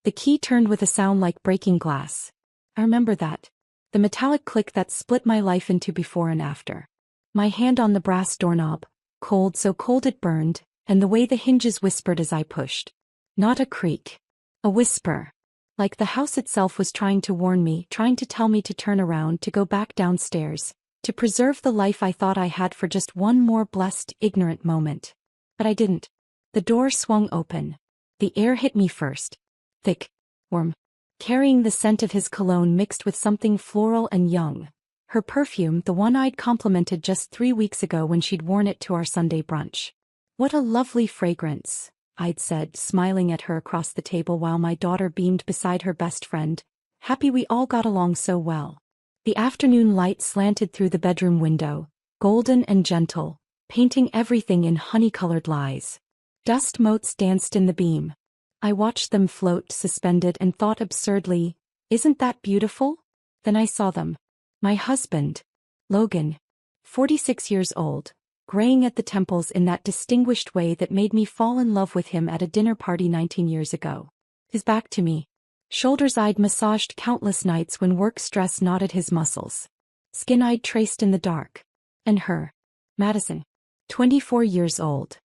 The key turned with a sound like breaking glass. I remember that. The metallic click that split my life into before and after. My hand on the brass doorknob, cold so cold it burned, and the way the hinges whispered as I pushed. Not a creak. A whisper. Like the house itself was trying to warn me, trying to tell me to turn around, to go back downstairs, to preserve the life I thought I had for just one more blessed, ignorant moment. But I didn't. The door swung open. The air hit me first. Thick. Warm. Carrying the scent of his cologne mixed with something floral and young. Her perfume, the one I'd complimented just 3 weeks ago when she'd worn it to our Sunday brunch. What a lovely fragrance, I'd said, smiling at her across the table while my daughter beamed beside her best friend, happy we all got along so well. The afternoon light slanted through the bedroom window, golden and gentle, painting everything in honey-colored lies. Dust motes danced in the beam. I watched them float suspended and thought absurdly, isn't that beautiful? Then I saw them. My husband, Logan, 46 years old, graying at the temples in that distinguished way that made me fall in love with him at a dinner party 19 years ago. His back to me. Shoulders I'd massaged countless nights when work stress knotted his muscles. Skin I'd traced in the dark. And her, Madison, 24 years old.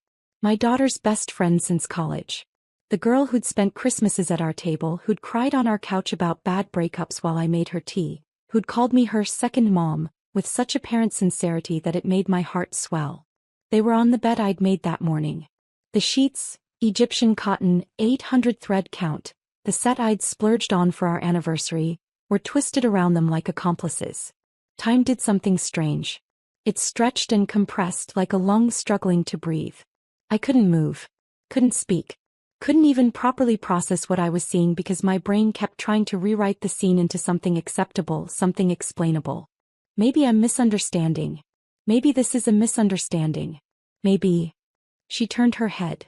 My daughter's best friend since college. The girl who'd spent Christmases at our table, who'd cried on our couch about bad breakups while I made her tea, who'd called me her second mom, with such apparent sincerity that it made my heart swell. They were on the bed I'd made that morning. The sheets, Egyptian cotton, 800 thread count, the set I'd splurged on for our anniversary, were twisted around them like accomplices. Time did something strange. It stretched and compressed like a lung struggling to breathe. I couldn't move. Couldn't speak. Couldn't even properly process what I was seeing because my brain kept trying to rewrite the scene into something acceptable, something explainable. Maybe I'm misunderstanding. Maybe this is a misunderstanding. Maybe. She turned her head.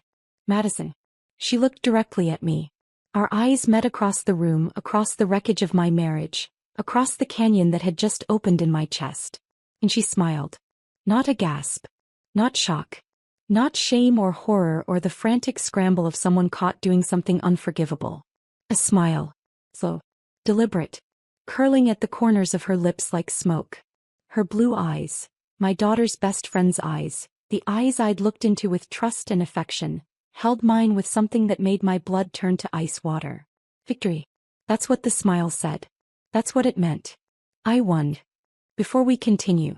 Madison. She looked directly at me. Our eyes met across the room, across the wreckage of my marriage, across the canyon that had just opened in my chest. And she smiled. Not a gasp. Not shock. Not shame or horror or the frantic scramble of someone caught doing something unforgivable. A smile. Slow. Deliberate. Curling at the corners of her lips like smoke. Her blue eyes, my daughter's best friend's eyes, the eyes I'd looked into with trust and affection, held mine with something that made my blood turn to ice water. Victory. That's what the smile said. That's what it meant. I won. Before we continue,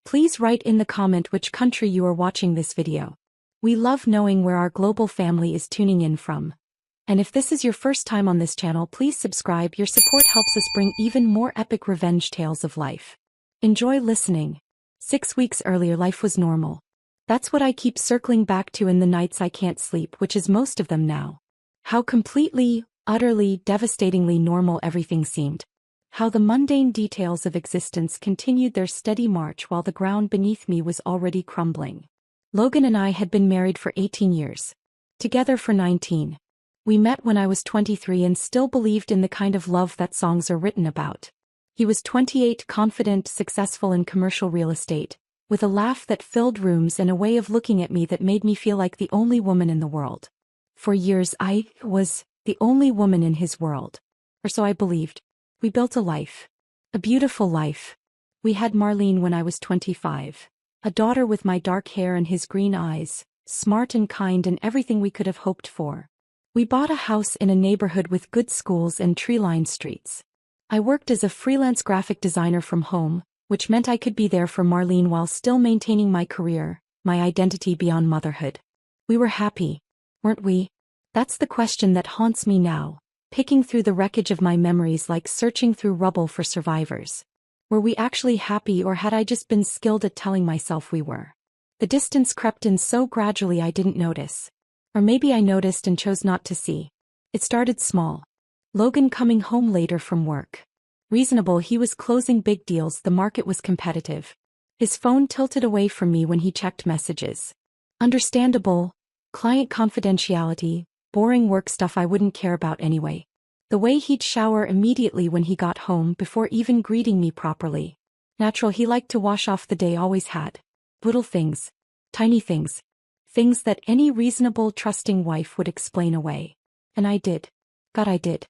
please write in the comment which country you are watching this video. We love knowing where our global family is tuning in from. And if this is your first time on this channel, please subscribe. Your support helps us bring even more epic revenge tales of life. Enjoy listening. 6 weeks earlier, life was normal. That's what I keep circling back to in the nights I can't sleep, which is most of them now. How completely, utterly, devastatingly normal everything seemed. How the mundane details of existence continued their steady march while the ground beneath me was already crumbling. Logan and I had been married for 18 years. Together for 19. We met when I was 23 and still believed in the kind of love that songs are written about. He was 28, confident, successful in commercial real estate, with a laugh that filled rooms and a way of looking at me that made me feel like the only woman in the world. For years I was the only woman in his world. Or so I believed. We built a life. A beautiful life. We had Marlene when I was 25. A daughter with my dark hair and his green eyes, smart and kind and everything we could have hoped for. We bought a house in a neighborhood with good schools and tree-lined streets. I worked as a freelance graphic designer from home, which meant I could be there for Marlene while still maintaining my career, my identity beyond motherhood. We were happy, weren't we? That's the question that haunts me now, picking through the wreckage of my memories like searching through rubble for survivors. Were we actually happy, or had I just been skilled at telling myself we were? The distance crept in so gradually I didn't notice. Or maybe I noticed and chose not to see. It started small. Logan coming home later from work. Reasonable, he was closing big deals, the market was competitive. His phone tilted away from me when he checked messages. Understandable. Client confidentiality, boring work stuff I wouldn't care about anyway. The way he'd shower immediately when he got home before even greeting me properly. Natural, he liked to wash off the day, always had. Little things. Tiny things. Things that any reasonable, trusting wife would explain away. And I did. God, I did.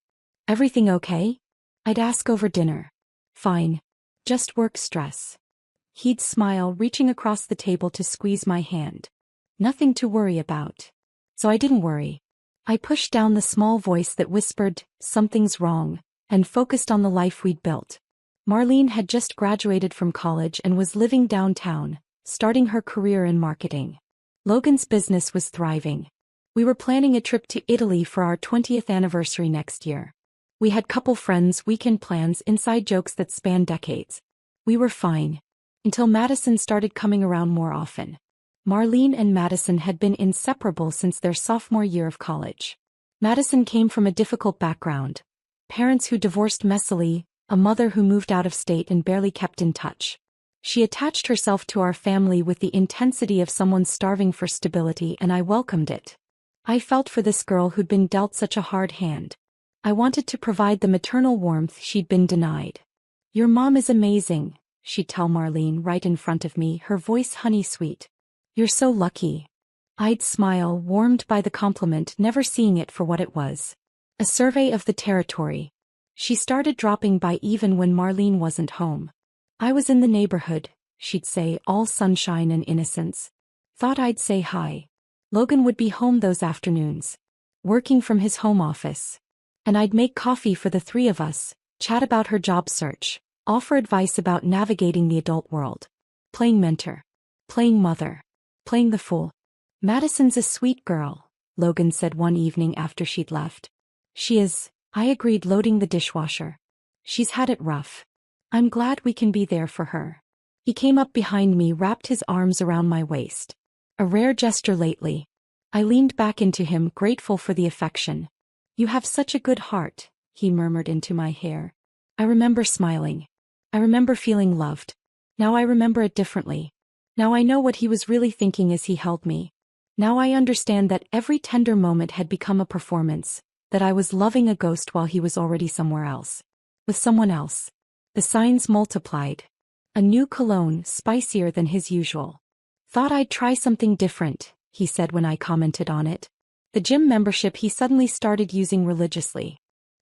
Everything okay? I'd ask over dinner. Fine. Just work stress. He'd smile, reaching across the table to squeeze my hand. Nothing to worry about. So I didn't worry. I pushed down the small voice that whispered, "Something's wrong," and focused on the life we'd built. Marlene had just graduated from college and was living downtown, starting her career in marketing. Logan's business was thriving. We were planning a trip to Italy for our 20th anniversary next year. We had couple friends, weekend plans, inside jokes that spanned decades. We were fine. Until Madison started coming around more often. Marlene and Madison had been inseparable since their sophomore year of college. Madison came from a difficult background. Parents who divorced messily, a mother who moved out of state and barely kept in touch. She attached herself to our family with the intensity of someone starving for stability, and I welcomed it. I felt for this girl who'd been dealt such a hard hand. I wanted to provide the maternal warmth she'd been denied. "Your mom is amazing," she'd tell Marlene right in front of me, her voice honey-sweet. "You're so lucky." I'd smile, warmed by the compliment, never seeing it for what it was. A survey of the territory. She started dropping by even when Marlene wasn't home. "I was in the neighborhood," she'd say, all sunshine and innocence. "Thought I'd say hi." Logan would be home those afternoons, working from his home office. And I'd make coffee for the three of us, chat about her job search, offer advice about navigating the adult world. Playing mentor. Playing mother. Playing the fool. "Madison's a sweet girl," Logan said one evening after she'd left. "She is," I agreed, loading the dishwasher. "She's had it rough. I'm glad we can be there for her." He came up behind me, wrapped his arms around my waist. A rare gesture lately. I leaned back into him, grateful for the affection. "You have such a good heart," he murmured into my hair. I remember smiling. I remember feeling loved. Now I remember it differently. Now I know what he was really thinking as he held me. Now I understand that every tender moment had become a performance, that I was loving a ghost while he was already somewhere else. With someone else. The signs multiplied. A new cologne, spicier than his usual. "Thought I'd try something different," he said when I commented on it. The gym membership he suddenly started using religiously.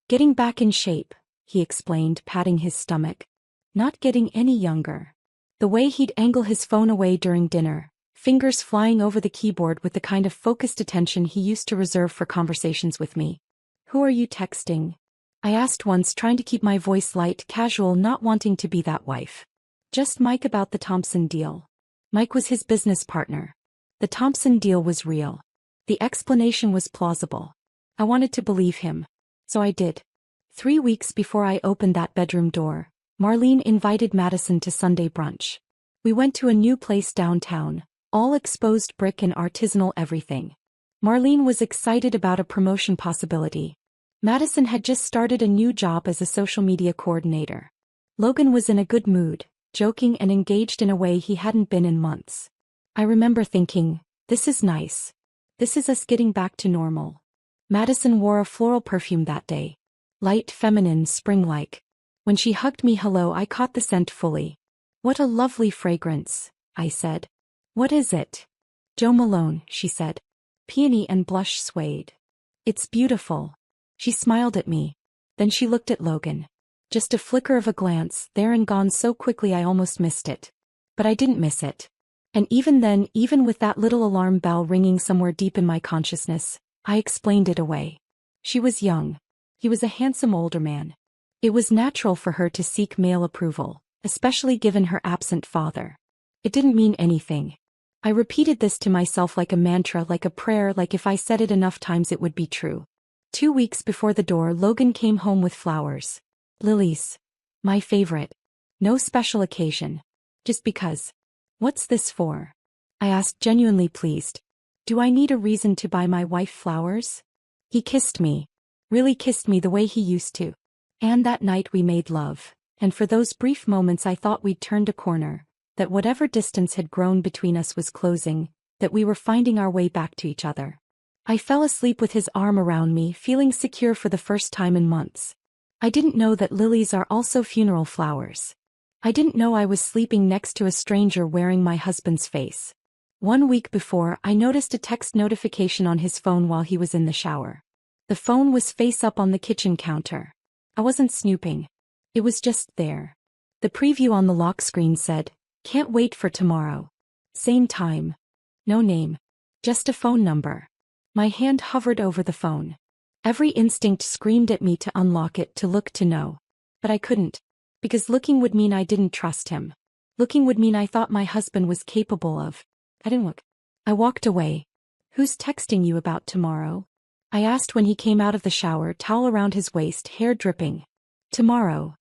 "Getting back in shape," he explained, patting his stomach. "Not getting any younger." The way he'd angle his phone away during dinner, fingers flying over the keyboard with the kind of focused attention he used to reserve for conversations with me. "Who are you texting?" I asked once, trying to keep my voice light, casual, not wanting to be that wife. "Just Mike about the Thompson deal." Mike was his business partner. The Thompson deal was real. The explanation was plausible. I wanted to believe him. So I did. 3 weeks before I opened that bedroom door, Marlene invited Madison to Sunday brunch. We went to a new place downtown, all exposed brick and artisanal everything. Marlene was excited about a promotion possibility. Madison had just started a new job as a social media coordinator. Logan was in a good mood, joking and engaged in a way he hadn't been in months. I remember thinking, this is nice. This is us getting back to normal. Madison wore a floral perfume that day. Light, feminine, spring-like. When she hugged me hello, I caught the scent fully. "What a lovely fragrance," I said. "What is it?" "Jo Malone," she said. "Peony and blush suede." "It's beautiful." She smiled at me. Then she looked at Logan. Just a flicker of a glance, there and gone so quickly I almost missed it. But I didn't miss it. And even then, even with that little alarm bell ringing somewhere deep in my consciousness, I explained it away. She was young. He was a handsome older man. It was natural for her to seek male approval, especially given her absent father. It didn't mean anything. I repeated this to myself like a mantra, like a prayer, like if I said it enough times it would be true. 2 weeks before the door, Logan came home with flowers. Lilies. My favorite. No special occasion. Just because. "What's this for?" I asked, genuinely pleased. "Do I need a reason to buy my wife flowers?" He kissed me. Really kissed me the way he used to. And that night we made love. And for those brief moments I thought we'd turned a corner, that whatever distance had grown between us was closing, that we were finding our way back to each other. I fell asleep with his arm around me, feeling secure for the first time in months. I didn't know that lilies are also funeral flowers. I didn't know I was sleeping next to a stranger wearing my husband's face. 1 week before, I noticed a text notification on his phone while he was in the shower. The phone was face up on the kitchen counter. I wasn't snooping. It was just there. The preview on the lock screen said, "Can't wait for tomorrow. Same time." No name. Just a phone number. My hand hovered over the phone. Every instinct screamed at me to unlock it, to look, to know. But I couldn't. Because looking would mean I didn't trust him. Looking would mean I thought my husband was capable of. I didn't look. I walked away. "Who's texting you about tomorrow?" I asked when he came out of the shower, towel around his waist, hair dripping. "Tomorrow."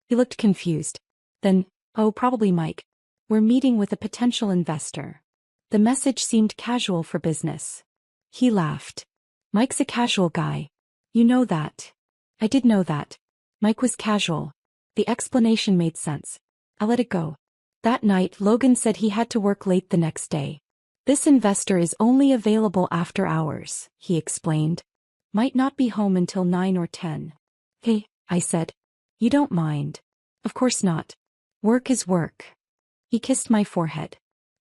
He looked confused. Then, "Oh, probably Mike. We're meeting with a potential investor." The message seemed casual for business. He laughed. "Mike's a casual guy. You know that." I did know that. Mike was casual. The explanation made sense. I let it go. That night, Logan said he had to work late the next day. "This investor is only available after hours," he explained. "Might not be home until 9 or 10. "Hey," I said. "You don't mind?" "Of course not. Work is work." He kissed my forehead.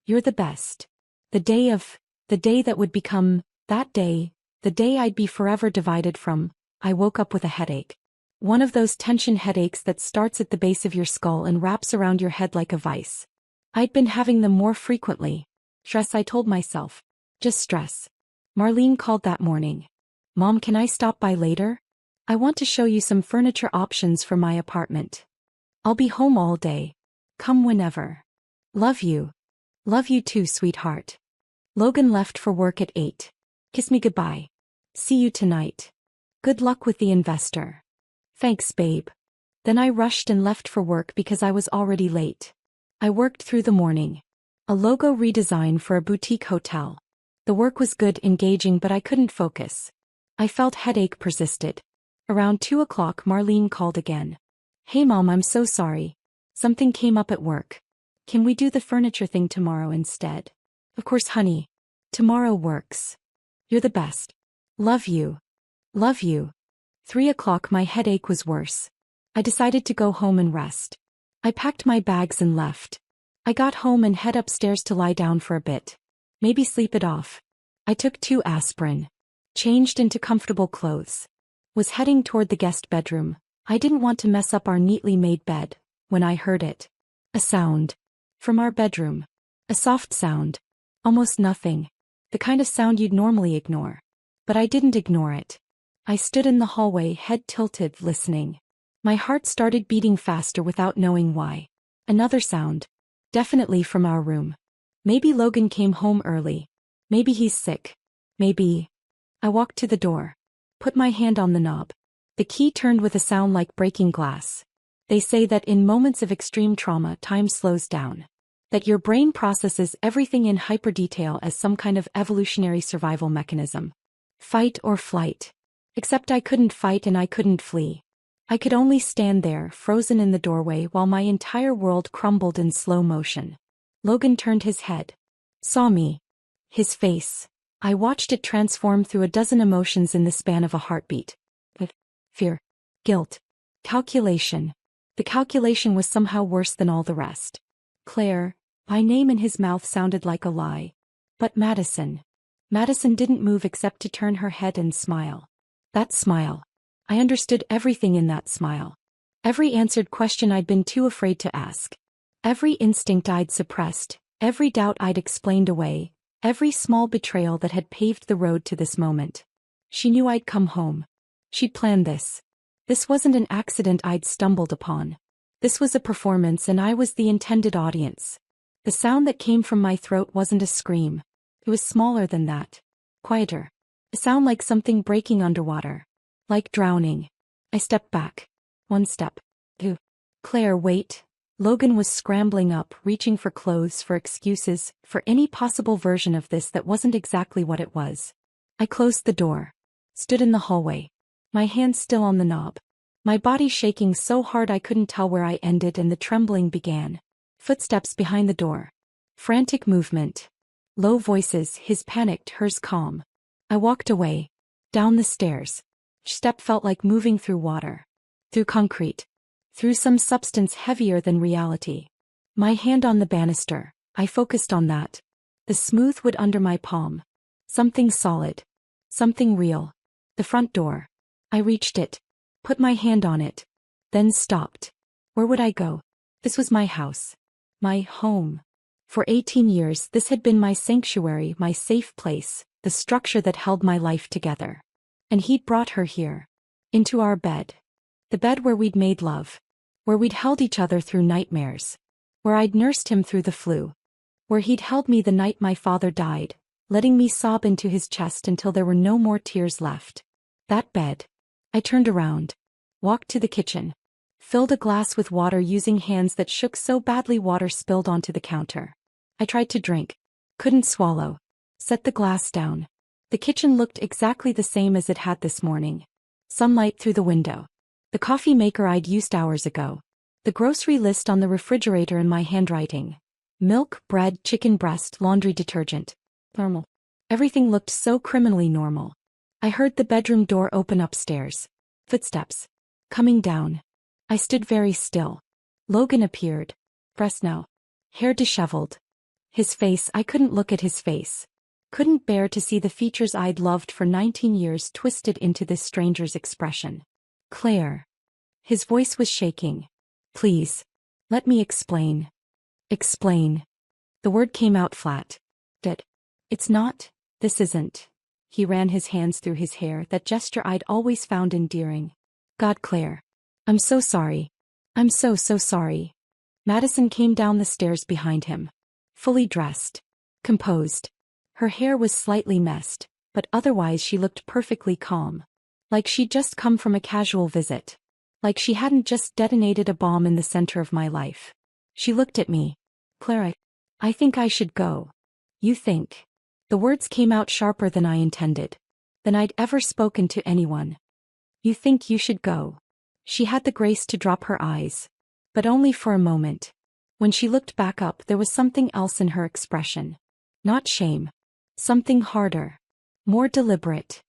"You're the best." The day that would become, that day, the day I'd be forever divided from. I woke up with a headache. One of those tension headaches that starts at the base of your skull and wraps around your head like a vice. I'd been having them more frequently. Stress, I told myself. Just stress. Marlene called that morning. "Mom, can I stop by later? I want to show you some furniture options for my apartment. I'll be home all day. Come whenever. Love you." "Love you too, sweetheart." Logan left for work at 8. "Kiss me goodbye. See you tonight. Good luck with the investor." "Thanks, babe." Then I rushed and left for work because I was already late. I worked through the morning. A logo redesign for a boutique hotel. The work was good, engaging, but I couldn't focus. I felt headache persisted. Around 2 o'clock, Marlene called again. "Hey Mom, I'm so sorry. Something came up at work. Can we do the furniture thing tomorrow instead?" "Of course, honey. Tomorrow works. You're the best. Love you." Love you. 3 o'clock, my headache was worse. I decided to go home and rest. I packed my bags and left. I got home and head upstairs to lie down for a bit. Maybe sleep it off. I took 2 aspirin. Changed into comfortable clothes. Was heading toward the guest bedroom. I didn't want to mess up our neatly made bed, when I heard it. A sound. From our bedroom. A soft sound. Almost nothing. The kind of sound you'd normally ignore. But I didn't ignore it. I stood in the hallway, head tilted, listening. My heart started beating faster without knowing why. Another sound. Definitely from our room. Maybe Logan came home early. Maybe he's sick. Maybe. I walked to the door. Put my hand on the knob. The key turned with a sound like breaking glass. They say that in moments of extreme trauma, time slows down. That your brain processes everything in hyperdetail as some kind of evolutionary survival mechanism. Fight or flight. Except I couldn't fight and I couldn't flee. I could only stand there, frozen in the doorway, while my entire world crumbled in slow motion. Logan turned his head. Saw me. His face. I watched it transform through a dozen emotions in the span of a heartbeat. Fear. Guilt. Calculation. The calculation was somehow worse than all the rest. Claire. My name in his mouth sounded like a lie. But Madison. Madison didn't move except to turn her head and smile. That smile. I understood everything in that smile. Every answered question I'd been too afraid to ask. Every instinct I'd suppressed, every doubt I'd explained away, every small betrayal that had paved the road to this moment. She knew I'd come home. She'd planned this. This wasn't an accident I'd stumbled upon. This was a performance and I was the intended audience. The sound that came from my throat wasn't a scream. It was smaller than that. Quieter. A sound like something breaking underwater. Like drowning. I stepped back. 1 step. 2. Claire, wait. Logan was scrambling up, reaching for clothes, for excuses, for any possible version of this that wasn't exactly what it was. I closed the door. Stood in the hallway. My hands still on the knob. My body shaking so hard I couldn't tell where I ended and the trembling began. Footsteps behind the door. Frantic movement. Low voices, his panicked, hers calm. I walked away. Down the stairs. Each step felt like moving through water. Through concrete. Through some substance heavier than reality. My hand on the banister, I focused on that. The smooth wood under my palm. Something solid. Something real. The front door. I reached it. Put my hand on it. Then stopped. Where would I go? This was my house. My home. For 18 years this had been my sanctuary, my safe place, the structure that held my life together. And he'd brought her here. Into our bed. The bed where we'd made love. Where we'd held each other through nightmares. Where I'd nursed him through the flu. Where he'd held me the night my father died, letting me sob into his chest until there were no more tears left. That bed. I turned around. Walked to the kitchen. Filled a glass with water using hands that shook so badly water spilled onto the counter. I tried to drink. Couldn't swallow. Set the glass down. The kitchen looked exactly the same as it had this morning. Sunlight through the window. The coffee maker I'd used hours ago. The grocery list on the refrigerator in my handwriting. Milk, bread, chicken breast, laundry detergent. Normal. Everything looked so criminally normal. I heard the bedroom door open upstairs. Footsteps. Coming down. I stood very still. Logan appeared. Breast now. Hair disheveled. His face, I couldn't look at his face. Couldn't bear to see the features I'd loved for 19 years twisted into this stranger's expression. Claire. His voice was shaking. Please. Let me explain. Explain. The word came out flat. It's not, this isn't. He ran his hands through his hair, that gesture I'd always found endearing. God, Claire. I'm so sorry. I'm so sorry. Madison came down the stairs behind him. Fully dressed. Composed. Her hair was slightly messed, but otherwise she looked perfectly calm. Like she'd just come from a casual visit. Like she hadn't just detonated a bomb in the center of my life. She looked at me. Claire, I think I should go. You think? The words came out sharper than I intended. Than I'd ever spoken to anyone. You think you should go? She had the grace to drop her eyes. But only for a moment. When she looked back up there was something else in her expression. Not shame. Something harder. More deliberate.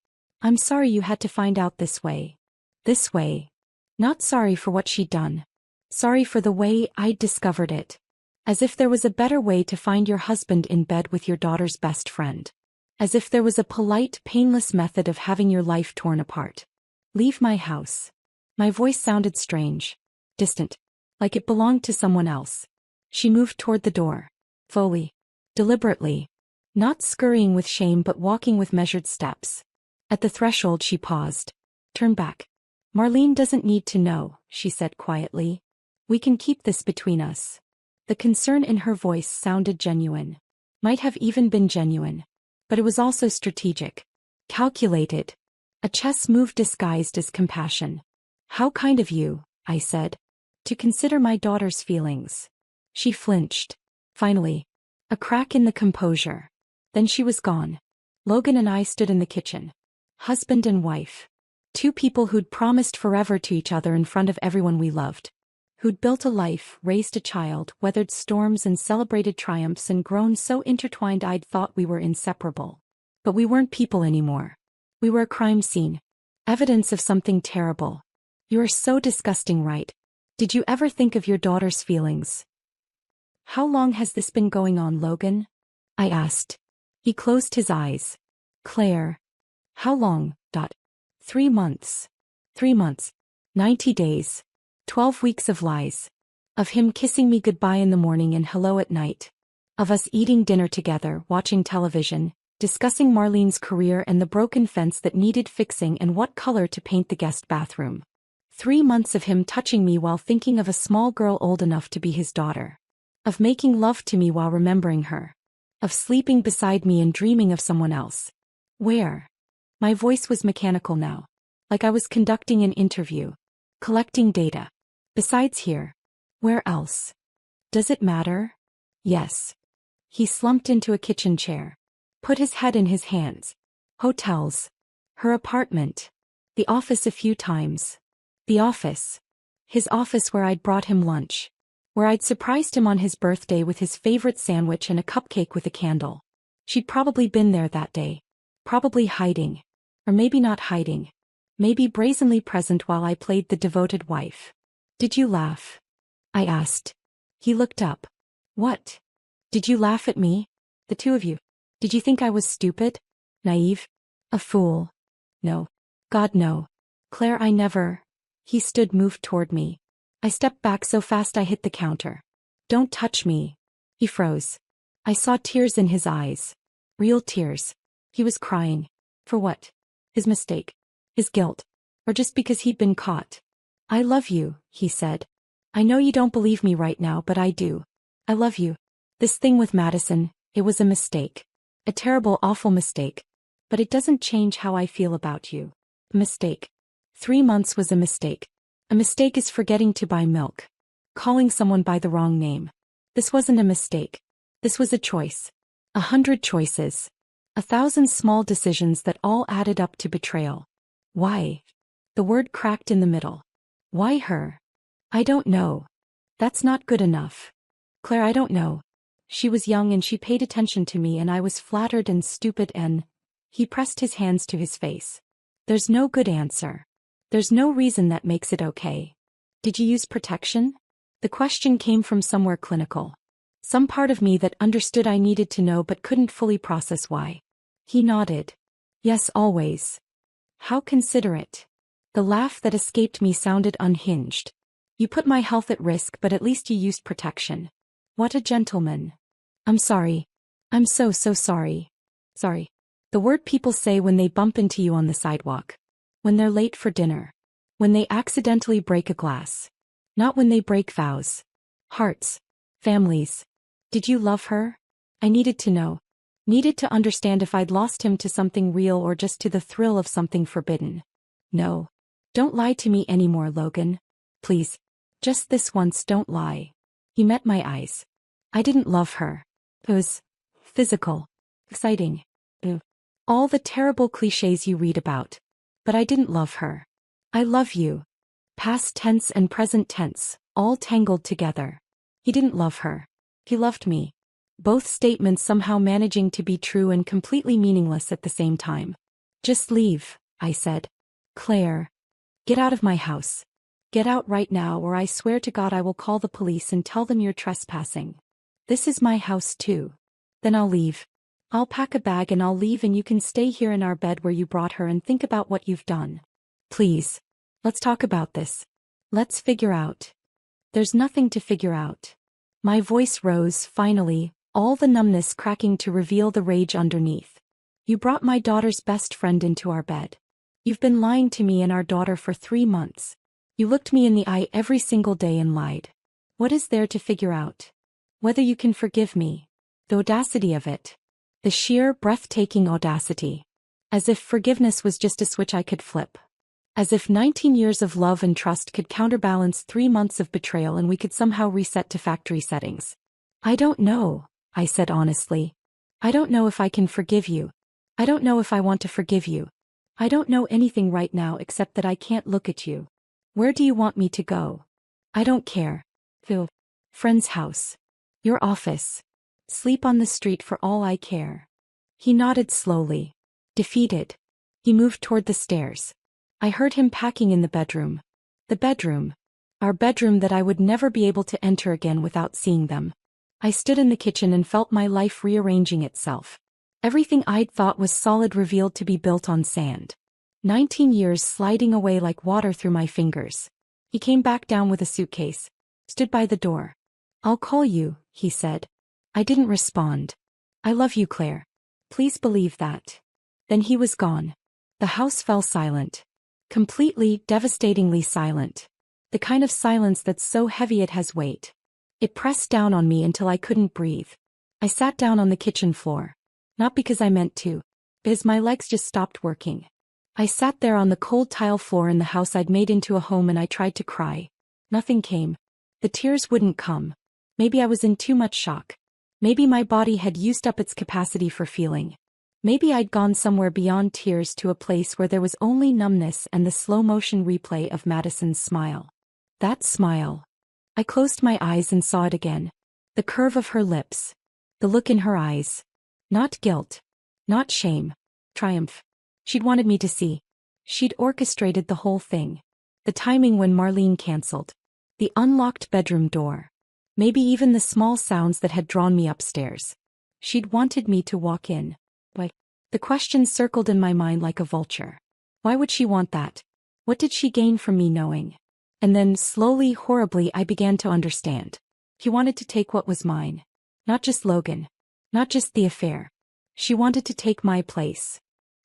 I'm sorry you had to find out this way. This way. Not sorry for what she'd done. Sorry for the way I'd discovered it. As if there was a better way to find your husband in bed with your daughter's best friend. As if there was a polite, painless method of having your life torn apart. Leave my house. My voice sounded strange. Distant. Like it belonged to someone else. She moved toward the door. Slowly. Deliberately. Not scurrying with shame but walking with measured steps. At the threshold she paused. Turn back. Marlene doesn't need to know, she said quietly. We can keep this between us. The concern in her voice sounded genuine. Might have even been genuine. But it was also strategic. Calculated. A chess move disguised as compassion. How kind of you, I said. To consider my daughter's feelings. She flinched. Finally. A crack in the composure. Then she was gone. Logan and I stood in the kitchen. Husband and wife. Two people who'd promised forever to each other in front of everyone we loved. Who'd built a life, raised a child, weathered storms and celebrated triumphs and grown so intertwined I'd thought we were inseparable. But we weren't people anymore. We were a crime scene. Evidence of something terrible. You are so disgusting, right? Did you ever think of your daughter's feelings? How long has this been going on, Logan? I asked. He closed his eyes. Claire. How long? 3 months. 3 months. 90 days. 12 weeks of lies. Of him kissing me goodbye in the morning and hello at night. Of us eating dinner together, watching television, discussing Marlene's career and the broken fence that needed fixing and what color to paint the guest bathroom. 3 months of him touching me while thinking of a small girl old enough to be his daughter. Of making love to me while remembering her. Of sleeping beside me and dreaming of someone else. Where? My voice was mechanical now. Like I was conducting an interview. Collecting data. Besides here. Where else? Does it matter? Yes. He slumped into a kitchen chair. Put his head in his hands. Hotels. Her apartment. The office a few times. The office. His office where I'd brought him lunch. Where I'd surprised him on his birthday with his favorite sandwich and a cupcake with a candle. She'd probably been there that day. Probably hiding. Or maybe not hiding. Maybe brazenly present while I played the devoted wife. Did you laugh? I asked. He looked up. What? Did you laugh at me? The two of you. Did you think I was stupid? Naive? A fool? No. God, no. Claire, I never. He stood, moved toward me. I stepped back so fast I hit the counter. Don't touch me. He froze. I saw tears in his eyes. Real tears. He was crying. For what? His mistake. His guilt. Or just because he'd been caught. I love you, he said. I know you don't believe me right now, but I do. I love you. This thing with Madison, it was a mistake. A terrible, awful mistake. But it doesn't change how I feel about you. A mistake. 3 months was a mistake. A mistake is forgetting to buy milk. Calling someone by the wrong name. This wasn't a mistake. This was a choice. 100 choices. 1,000 small decisions that all added up to betrayal. Why? The word cracked in the middle. Why her? I don't know. That's not good enough. Claire, I don't know. She was young and she paid attention to me and I was flattered and stupid and... He pressed his hands to his face. There's no good answer. There's no reason that makes it okay. Did you use protection? The question came from somewhere clinical. Some part of me that understood I needed to know but couldn't fully process why. He nodded. Yes, always. How considerate. The laugh that escaped me sounded unhinged. You put my health at risk, but at least you used protection. What a gentleman. I'm sorry. I'm so sorry. Sorry. The word people say when they bump into you on the sidewalk. When they're late for dinner. When they accidentally break a glass. Not when they break vows. Hearts. Families. Did you love her? I needed to know. Needed to understand if I'd lost him to something real or just to the thrill of something forbidden. No. Don't lie to me anymore, Logan. Please. Just this once, don't lie. He met my eyes. I didn't love her. It was physical. Exciting. All the terrible cliches you read about. But I didn't love her. I love you. Past tense and present tense, all tangled together. He didn't love her. He loved me. Both statements somehow managing to be true and completely meaningless at the same time. Just leave, I said. Claire. Get out of my house. Get out right now or I swear to God I will call the police and tell them you're trespassing. This is my house too. Then I'll leave. I'll pack a bag and I'll leave and you can stay here in our bed where you brought her and think about what you've done. Please. Let's talk about this. Let's figure out. There's nothing to figure out. My voice rose, finally, all the numbness cracking to reveal the rage underneath. You brought my daughter's best friend into our bed. You've been lying to me and our daughter for 3 months. You looked me in the eye every single day and lied. What is there to figure out? Whether you can forgive me. The audacity of it. The sheer, breathtaking audacity. As if forgiveness was just a switch I could flip. As if 19 years of love and trust could counterbalance 3 months of betrayal and we could somehow reset to factory settings. I don't know, I said honestly. I don't know if I can forgive you. I don't know if I want to forgive you. I don't know anything right now except that I can't look at you. Where do you want me to go? I don't care. Phil. Friend's house. Your office. Sleep on the street for all I care. He nodded slowly. Defeated. He moved toward the stairs. I heard him packing in the bedroom. The bedroom. Our bedroom that I would never be able to enter again without seeing them. I stood in the kitchen and felt my life rearranging itself. Everything I'd thought was solid revealed to be built on sand. 19 years sliding away like water through my fingers. He came back down with a suitcase. Stood by the door. I'll call you, he said. I didn't respond. I love you, Claire. Please believe that. Then he was gone. The house fell silent. Completely, devastatingly silent. The kind of silence that's so heavy it has weight. It pressed down on me until I couldn't breathe. I sat down on the kitchen floor. Not because I meant to. Because my legs just stopped working. I sat there on the cold tile floor in the house I'd made into a home and I tried to cry. Nothing came. The tears wouldn't come. Maybe I was in too much shock. Maybe my body had used up its capacity for feeling. Maybe I'd gone somewhere beyond tears to a place where there was only numbness and the slow-motion replay of Madison's smile. That smile. I closed my eyes and saw it again. The curve of her lips. The look in her eyes. Not guilt. Not shame. Triumph. She'd wanted me to see. She'd orchestrated the whole thing. The timing when Marlene canceled. The unlocked bedroom door. Maybe even the small sounds that had drawn me upstairs. She'd wanted me to walk in. Why? The question circled in my mind like a vulture. Why would she want that? What did she gain from me knowing? And then, slowly, horribly, I began to understand. He wanted to take what was mine. Not just Logan. Not just the affair. She wanted to take my place.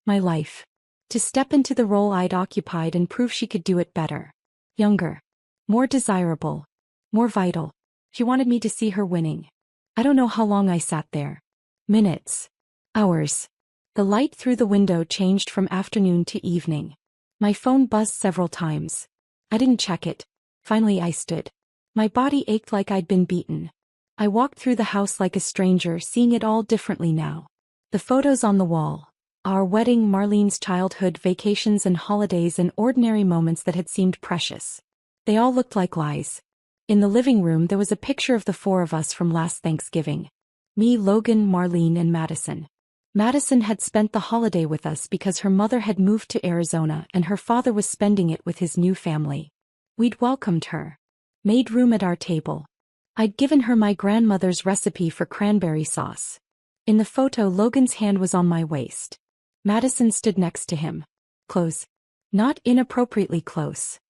My life. To step into the role I'd occupied and prove she could do it better. Younger. More desirable. More vital. She wanted me to see her winning. I don't know how long I sat there. Minutes. Hours. The light through the window changed from afternoon to evening. My phone buzzed several times. I didn't check it. Finally I stood. My body ached like I'd been beaten. I walked through the house like a stranger, seeing it all differently now. The photos on the wall. Our wedding, Marlene's childhood, vacations and holidays, and ordinary moments that had seemed precious. They all looked like lies. In the living room there was a picture of the four of us from last Thanksgiving. Me, Logan, Marlene, and Madison. Madison had spent the holiday with us because her mother had moved to Arizona and her father was spending it with his new family. We'd welcomed her. Made room at our table. I'd given her my grandmother's recipe for cranberry sauce. In the photo, Logan's hand was on my waist. Madison stood next to him. Close. Not inappropriately close.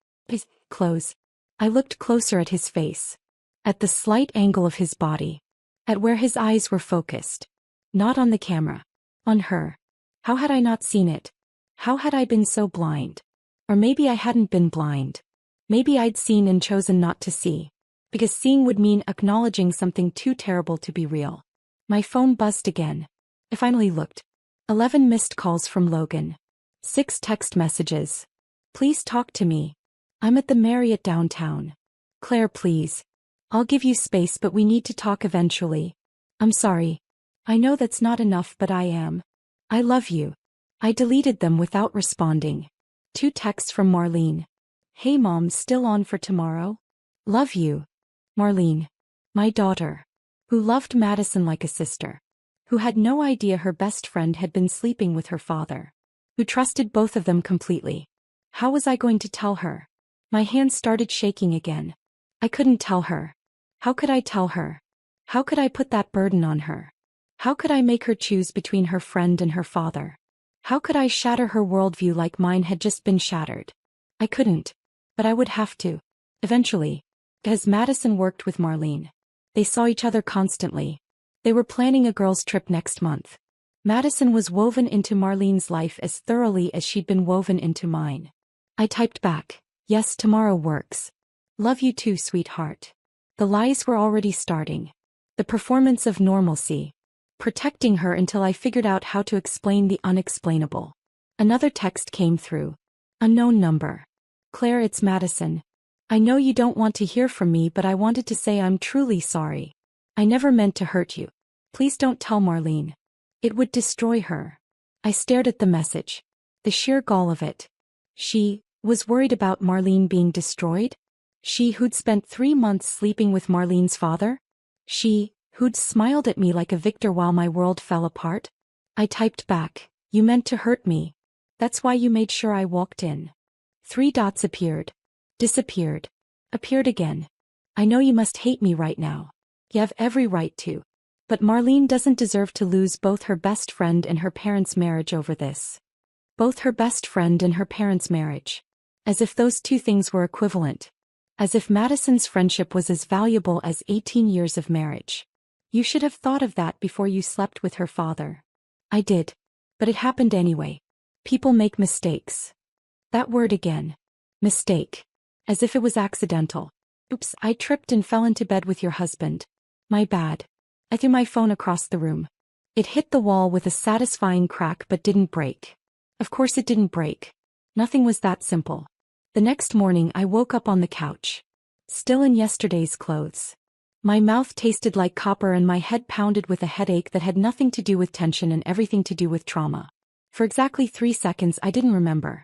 Close. I looked closer at his face. At the slight angle of his body. At where his eyes were focused. Not on the camera. On her. How had I not seen it? How had I been so blind? Or maybe I hadn't been blind. Maybe I'd seen and chosen not to see. Because seeing would mean acknowledging something too terrible to be real. My phone buzzed again. I finally looked. 11 missed calls from Logan. 6 text messages. Please talk to me. I'm at the Marriott downtown. Claire, please. I'll give you space, but we need to talk eventually. I'm sorry. I know that's not enough, but I am. I love you. I deleted them without responding. 2 texts from Marlene. Hey mom, still on for tomorrow? Love you. Marlene. My daughter. Who loved Madison like a sister. Who had no idea her best friend had been sleeping with her father. Who trusted both of them completely. How was I going to tell her? My hands started shaking again. I couldn't tell her. How could I tell her? How could I put that burden on her? How could I make her choose between her friend and her father? How could I shatter her worldview like mine had just been shattered? I couldn't. But I would have to. Eventually. Because Madison worked with Marlene. They saw each other constantly. They were planning a girls' trip next month. Madison was woven into Marlene's life as thoroughly as she'd been woven into mine. I typed back, yes, tomorrow works. Love you too, sweetheart. The lies were already starting. The performance of normalcy. Protecting her until I figured out how to explain the unexplainable. Another text came through. Unknown number. Claire, it's Madison. I know you don't want to hear from me, but I wanted to say I'm truly sorry. I never meant to hurt you. Please don't tell Marlene. It would destroy her. I stared at the message. The sheer gall of it. She was worried about Marlene being destroyed? She who'd spent 3 months sleeping with Marlene's father? She who'd smiled at me like a victor while my world fell apart? I typed back, you meant to hurt me. That's why you made sure I walked in. 3 dots appeared. Disappeared. Appeared again. I know you must hate me right now. You have every right to. But Marlene doesn't deserve to lose both her best friend and her parents' marriage over this. Both her best friend and her parents' marriage. As if those 2 things were equivalent. As if Madison's friendship was as valuable as 18 years of marriage. You should have thought of that before you slept with her father. I did. But it happened anyway. People make mistakes. That word again. Mistake. As if it was accidental. Oops, I tripped and fell into bed with your husband. My bad. I threw my phone across the room. It hit the wall with a satisfying crack but didn't break. Of course it didn't break. Nothing was that simple. The next morning I woke up on the couch. Still in yesterday's clothes. My mouth tasted like copper and my head pounded with a headache that had nothing to do with tension and everything to do with trauma. For exactly 3 seconds I didn't remember.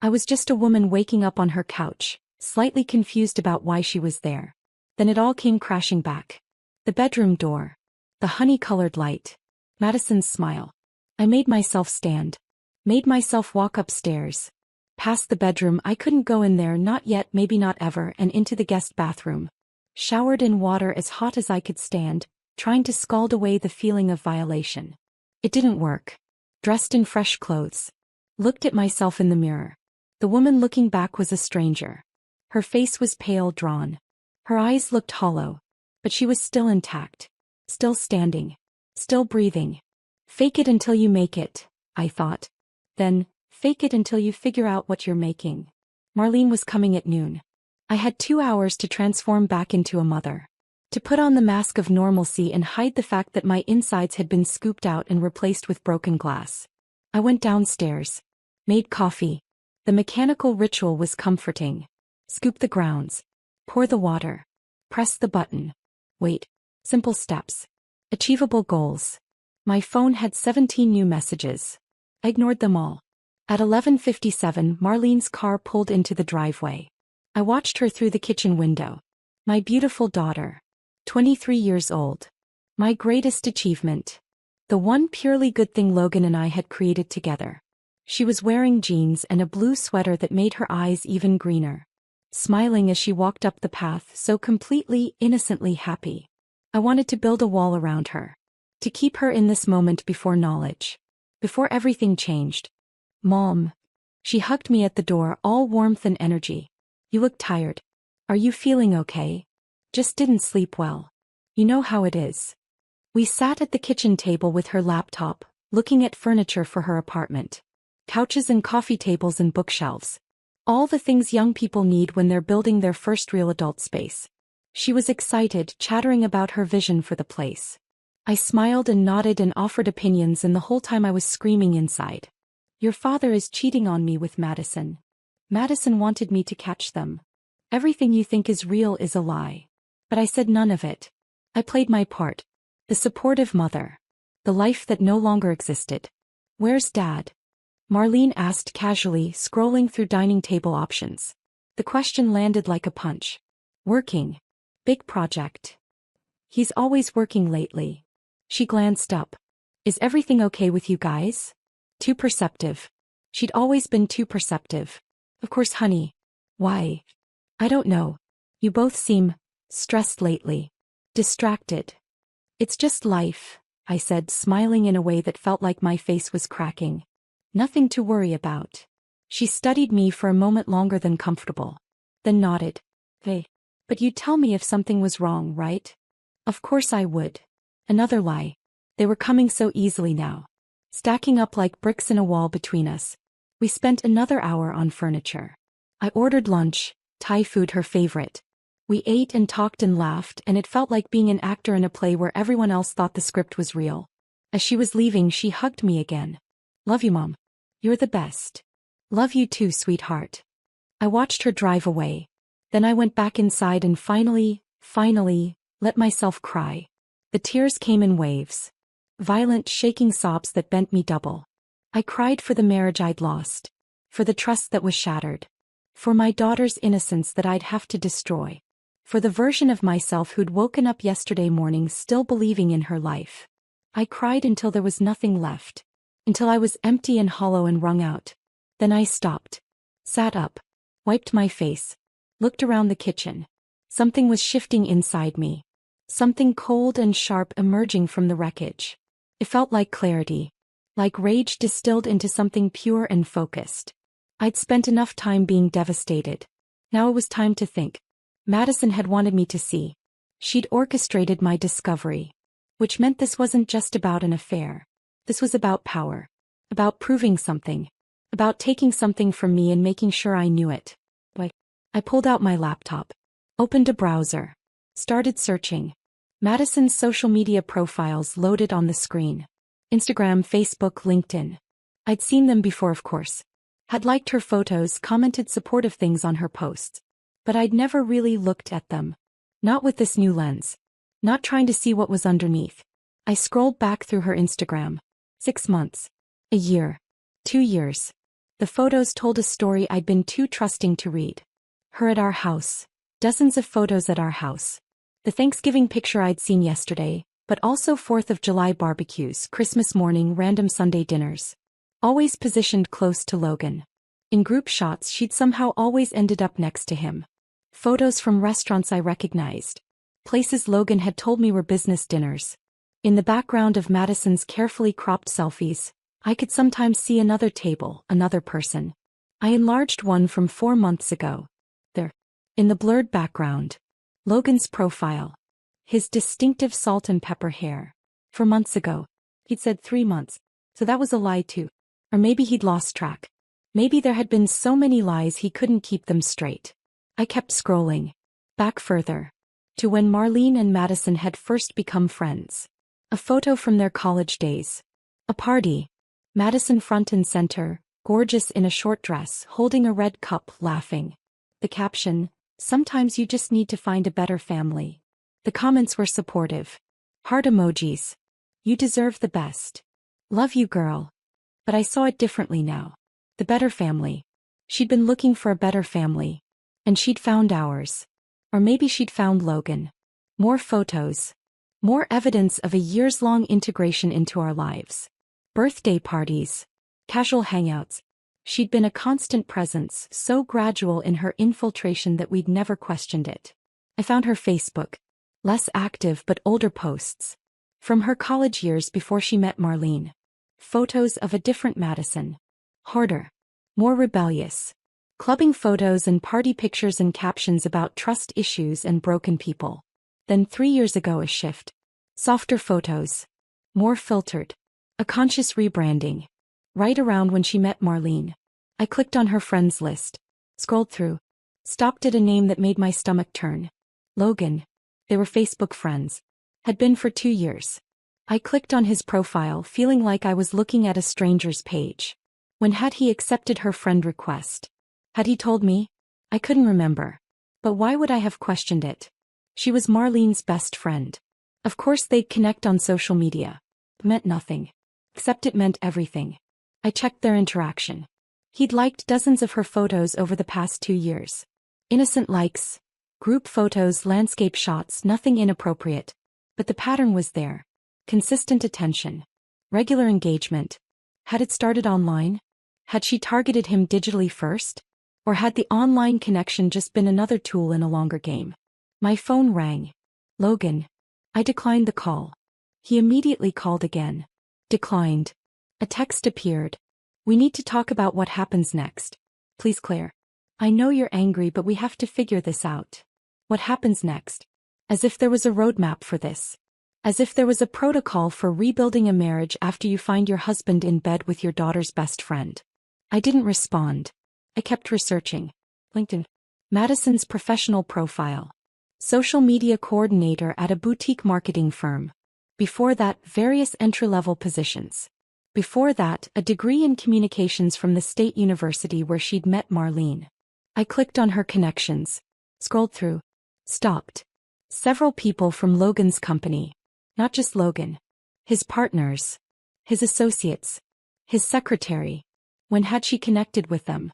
I was just a woman waking up on her couch, slightly confused about why she was there. Then it all came crashing back. The bedroom door. The honey-colored light. Madison's smile. I made myself stand. Made myself walk upstairs. Past the bedroom, I couldn't go in there, not yet, maybe not ever, and into the guest bathroom. Showered in water as hot as I could stand, trying to scald away the feeling of violation. It didn't work. Dressed in fresh clothes. Looked at myself in the mirror. The woman looking back was a stranger. Her face was pale, drawn. Her eyes looked hollow. But she was still intact. Still standing. Still breathing. Fake it until you make it, I thought. Then, fake it until you figure out what you're making. Marlene was coming at noon. I had 2 hours to transform back into a mother. To put on the mask of normalcy and hide the fact that my insides had been scooped out and replaced with broken glass. I went downstairs. Made coffee. The mechanical ritual was comforting. Scoop the grounds. Pour the water. Press the button. Wait. Simple steps. Achievable goals. My phone had 17 new messages. I ignored them all. At 11:57, Marlene's car pulled into the driveway. I watched her through the kitchen window. My beautiful daughter. 23 years old. My greatest achievement. The one purely good thing Logan and I had created together. She was wearing jeans and a blue sweater that made her eyes even greener. Smiling as she walked up the path, so completely, innocently happy. I wanted to build a wall around her. To keep her in this moment before knowledge. Before everything changed. Mom. She hugged me at the door, all warmth and energy. You look tired. Are you feeling okay? Just didn't sleep well. You know how it is. We sat at the kitchen table with her laptop, looking at furniture for her apartment. Couches and coffee tables and bookshelves. All the things young people need when they're building their first real adult space. She was excited, chattering about her vision for the place. I smiled and nodded and offered opinions, and the whole time I was screaming inside. Your father is cheating on me with Madison. Madison wanted me to catch them. Everything you think is real is a lie. But I said none of it. I played my part. The supportive mother. The life that no longer existed. Where's Dad? Marlene asked casually, scrolling through dining table options. The question landed like a punch. Working. Big project. He's always working lately. She glanced up. Is everything okay with you guys? Too perceptive. She'd always been too perceptive. Of course, honey. Why? I don't know. You both seem stressed lately. Distracted. It's just life, I said, smiling in a way that felt like my face was cracking. Nothing to worry about. She studied me for a moment longer than comfortable. Then nodded. Hey. But you'd tell me if something was wrong, right? Of course I would. Another lie. They were coming so easily now. Stacking up like bricks in a wall between us. We spent another hour on furniture. I ordered lunch, Thai food her favorite. We ate and talked and laughed, and it felt like being an actor in a play where everyone else thought the script was real. As she was leaving, she hugged me again. Love you, Mom. You're the best. Love you too, sweetheart. I watched her drive away. Then I went back inside and finally, let myself cry. The tears came in waves. Violent, shaking sobs that bent me double. I cried for the marriage I'd lost. For the trust that was shattered. For my daughter's innocence that I'd have to destroy. For the version of myself who'd woken up yesterday morning still believing in her life. I cried until there was nothing left. Until I was empty and hollow and wrung out. Then I stopped. Sat up. Wiped my face. Looked around the kitchen. Something was shifting inside me. Something cold and sharp emerging from the wreckage. It felt like clarity. Like rage distilled into something pure and focused. I'd spent enough time being devastated. Now it was time to think. Madison had wanted me to see. She'd orchestrated my discovery. Which meant this wasn't just about an affair. This was about power. About proving something. About taking something from me and making sure I knew it. I pulled out my laptop. Opened a browser. Started searching. Madison's social media profiles loaded on the screen. Instagram, Facebook, LinkedIn. I'd seen them before, of course. Had liked her photos, commented supportive things on her posts. But I'd never really looked at them. Not with this new lens. Not trying to see what was underneath. I scrolled back through her Instagram. 6 months. A year. 2 years. The photos told a story I'd been too trusting to read. Her at our house. Dozens of photos at our house. The Thanksgiving picture I'd seen yesterday, but also 4th of July barbecues, Christmas morning, random Sunday dinners. Always positioned close to Logan. In group shots, she'd somehow always ended up next to him. Photos from restaurants I recognized. Places Logan had told me were business dinners. In the background of Madison's carefully cropped selfies, I could sometimes see another table, another person. I enlarged one from 4 months ago. There. In the blurred background. Logan's profile. His distinctive salt and pepper hair. 4 months ago. He'd said 3 months. So that was a lie too. Or maybe he'd lost track. Maybe there had been so many lies he couldn't keep them straight. I kept scrolling. Back further. To when Marlene and Madison had first become friends. A photo from their college days. A party. Madison front and center, gorgeous in a short dress, holding a red cup, laughing. The caption, "Sometimes you just need to find a better family." The comments were supportive. Heart emojis. "You deserve the best. Love you, girl." But I saw it differently now. The better family. She'd been looking for a better family. And she'd found ours. Or maybe she'd found Logan. More photos. More evidence of a years-long integration into our lives. Birthday parties. Casual hangouts. She'd been a constant presence, so gradual in her infiltration that we'd never questioned it. I found her Facebook. Less active but older posts. From her college years before she met Marlene. Photos of a different Madison. Harder. More rebellious. Clubbing photos and party pictures and captions about trust issues and broken people. Then 3 years ago a shift. Softer photos. More filtered. A conscious rebranding. Right around when she met Marlene. I clicked on her friends list. Scrolled through. Stopped at a name that made my stomach turn. Logan. They were Facebook friends. Had been for 2 years. I clicked on his profile, feeling like I was looking at a stranger's page. When had he accepted her friend request? Had he told me? I couldn't remember. But why would I have questioned it? She was Marlene's best friend. Of course they'd connect on social media. It meant nothing. Except it meant everything. I checked their interaction. He'd liked dozens of her photos over the past 2 years. Innocent likes. Group photos, landscape shots, nothing inappropriate. But the pattern was there. Consistent attention. Regular engagement. Had it started online? Had she targeted him digitally first? Or had the online connection just been another tool in a longer game? My phone rang. Logan. I declined the call. He immediately called again. Declined. A text appeared. "We need to talk about what happens next. Please, Claire. I know you're angry, but we have to figure this out." What happens next? As if there was a roadmap for this. As if there was a protocol for rebuilding a marriage after you find your husband in bed with your daughter's best friend. I didn't respond. I kept researching. LinkedIn. Madison's professional profile. Social media coordinator at a boutique marketing firm. Before that, various entry-level positions. Before that, a degree in communications from the state university where she'd met Marlene. I clicked on her connections. Scrolled through. Stopped. Several people from Logan's company. Not just Logan. His partners. His associates. His secretary. When had she connected with them?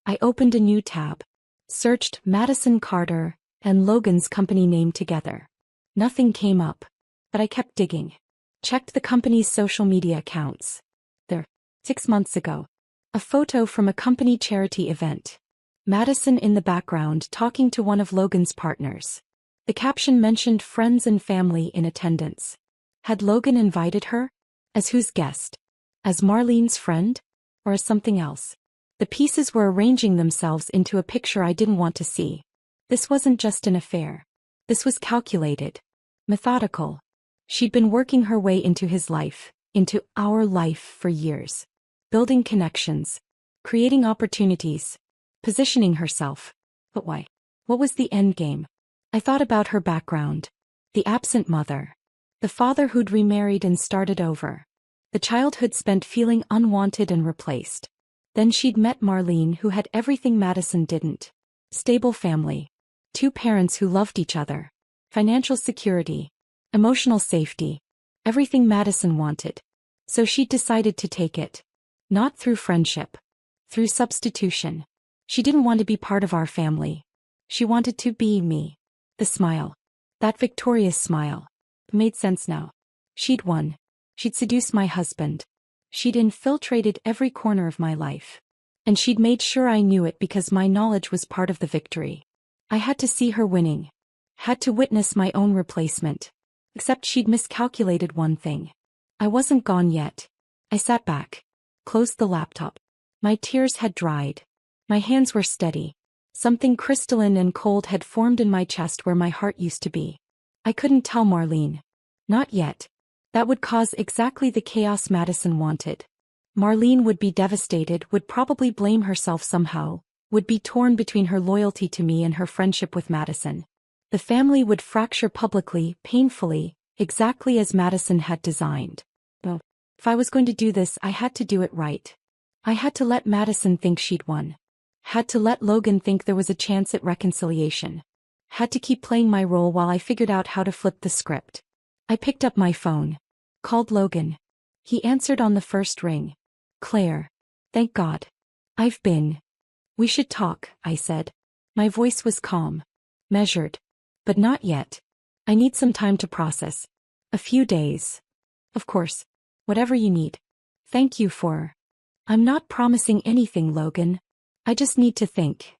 I opened a new tab. Searched Madison Carter and Logan's company name together. Nothing came up. But I kept digging. Checked the company's social media accounts. There. 6 months ago. A photo from a company charity event. Madison in the background talking to one of Logan's partners. The caption mentioned friends and family in attendance. Had Logan invited her? As whose guest? As Marlene's friend? Or as something else? The pieces were arranging themselves into a picture I didn't want to see. This wasn't just an affair. This was calculated. Methodical. She'd been working her way into his life, into our life for years. Building connections. Creating opportunities. Positioning herself. But why? What was the end game? I thought about her background. The absent mother. The father who'd remarried and started over. The childhood spent feeling unwanted and replaced. Then she'd met Marlene, who had everything Madison didn't. Stable family. 2 parents who loved each other. Financial security. Emotional safety. Everything Madison wanted. So she decided to take it. Not through friendship. Through substitution. She didn't want to be part of our family. She wanted to be me. The smile. That victorious smile. It made sense now. She'd won. She'd seduced my husband. She'd infiltrated every corner of my life. And she'd made sure I knew it because my knowledge was part of the victory. I had to see her winning. Had to witness my own replacement. Except she'd miscalculated one thing. I wasn't gone yet. I sat back, closed the laptop. My tears had dried. My hands were steady. Something crystalline and cold had formed in my chest where my heart used to be. I couldn't tell Marlene. Not yet. That would cause exactly the chaos Madison wanted. Marlene would be devastated, would probably blame herself somehow, would be torn between her loyalty to me and her friendship with Madison. The family would fracture publicly, painfully, exactly as Madison had designed. Well, if I was going to do this, I had to do it right. I had to let Madison think she'd won. Had to let Logan think there was a chance at reconciliation. Had to keep playing my role while I figured out how to flip the script. I picked up my phone. Called Logan. He answered on the first ring. Claire. Thank God. I've been. We should talk, I said. My voice was calm. Measured. But not yet. I need some time to process. A few days. Of course. Whatever you need. Thank you for. I'm not promising anything, Logan. I just need to think.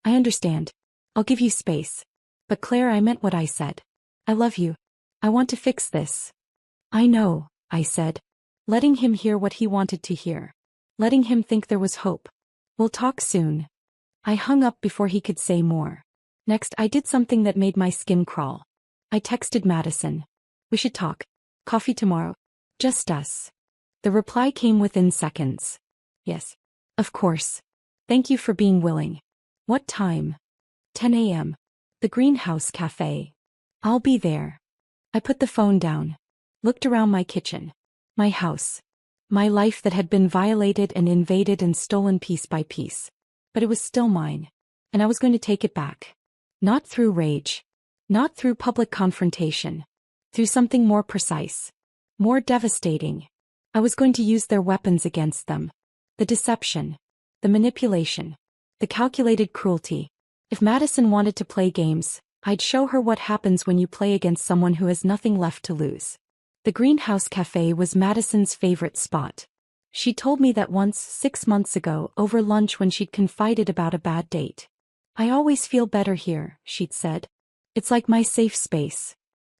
I understand. I'll give you space. But Claire, I meant what I said. I love you. I want to fix this. I know, I said. Letting him hear what he wanted to hear. Letting him think there was hope. We'll talk soon. I hung up before he could say more. Next, I did something that made my skin crawl. I texted Madison. We should talk. Coffee tomorrow. Just us. The reply came within seconds. Yes. Of course. Thank you for being willing. What time? 10 a.m. The Greenhouse Cafe. I'll be there. I put the phone down. Looked around my kitchen. My house. My life that had been violated and invaded and stolen piece by piece. But it was still mine. And I was going to take it back. Not through rage. Not through public confrontation. Through something more precise. More devastating. I was going to use their weapons against them. The deception. The manipulation. The calculated cruelty. If Madison wanted to play games, I'd show her what happens when you play against someone who has nothing left to lose. The Greenhouse Cafe was Madison's favorite spot. She told me that once 6 months ago over lunch when she'd confided about a bad date. I always feel better here, she'd said. It's like my safe space.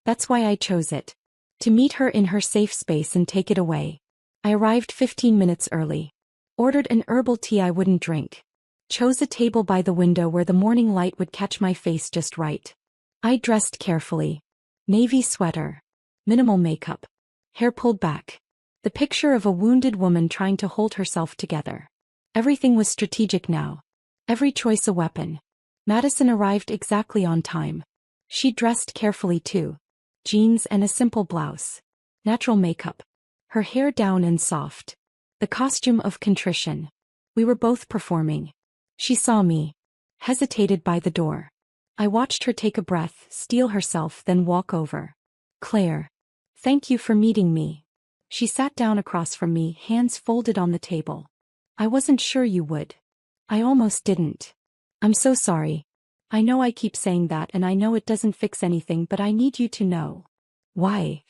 That's why I chose it. To meet her in her safe space and take it away. I arrived 15 minutes early. Ordered an herbal tea I wouldn't drink. Chose a table by the window where the morning light would catch my face just right. I dressed carefully. Navy sweater. Minimal makeup. Hair pulled back. The picture of a wounded woman trying to hold herself together. Everything was strategic now. Every choice a weapon. Madison arrived exactly on time. She dressed carefully too. Jeans and a simple blouse. Natural makeup. Her hair down and soft. The costume of contrition. We were both performing. She saw me. Hesitated by the door. I watched her take a breath, steel herself, then walk over. Claire. Thank you for meeting me. She sat down across from me, hands folded on the table. I wasn't sure you would. I almost didn't. I'm so sorry. I know I keep saying that and I know it doesn't fix anything, but I need you to know. Why?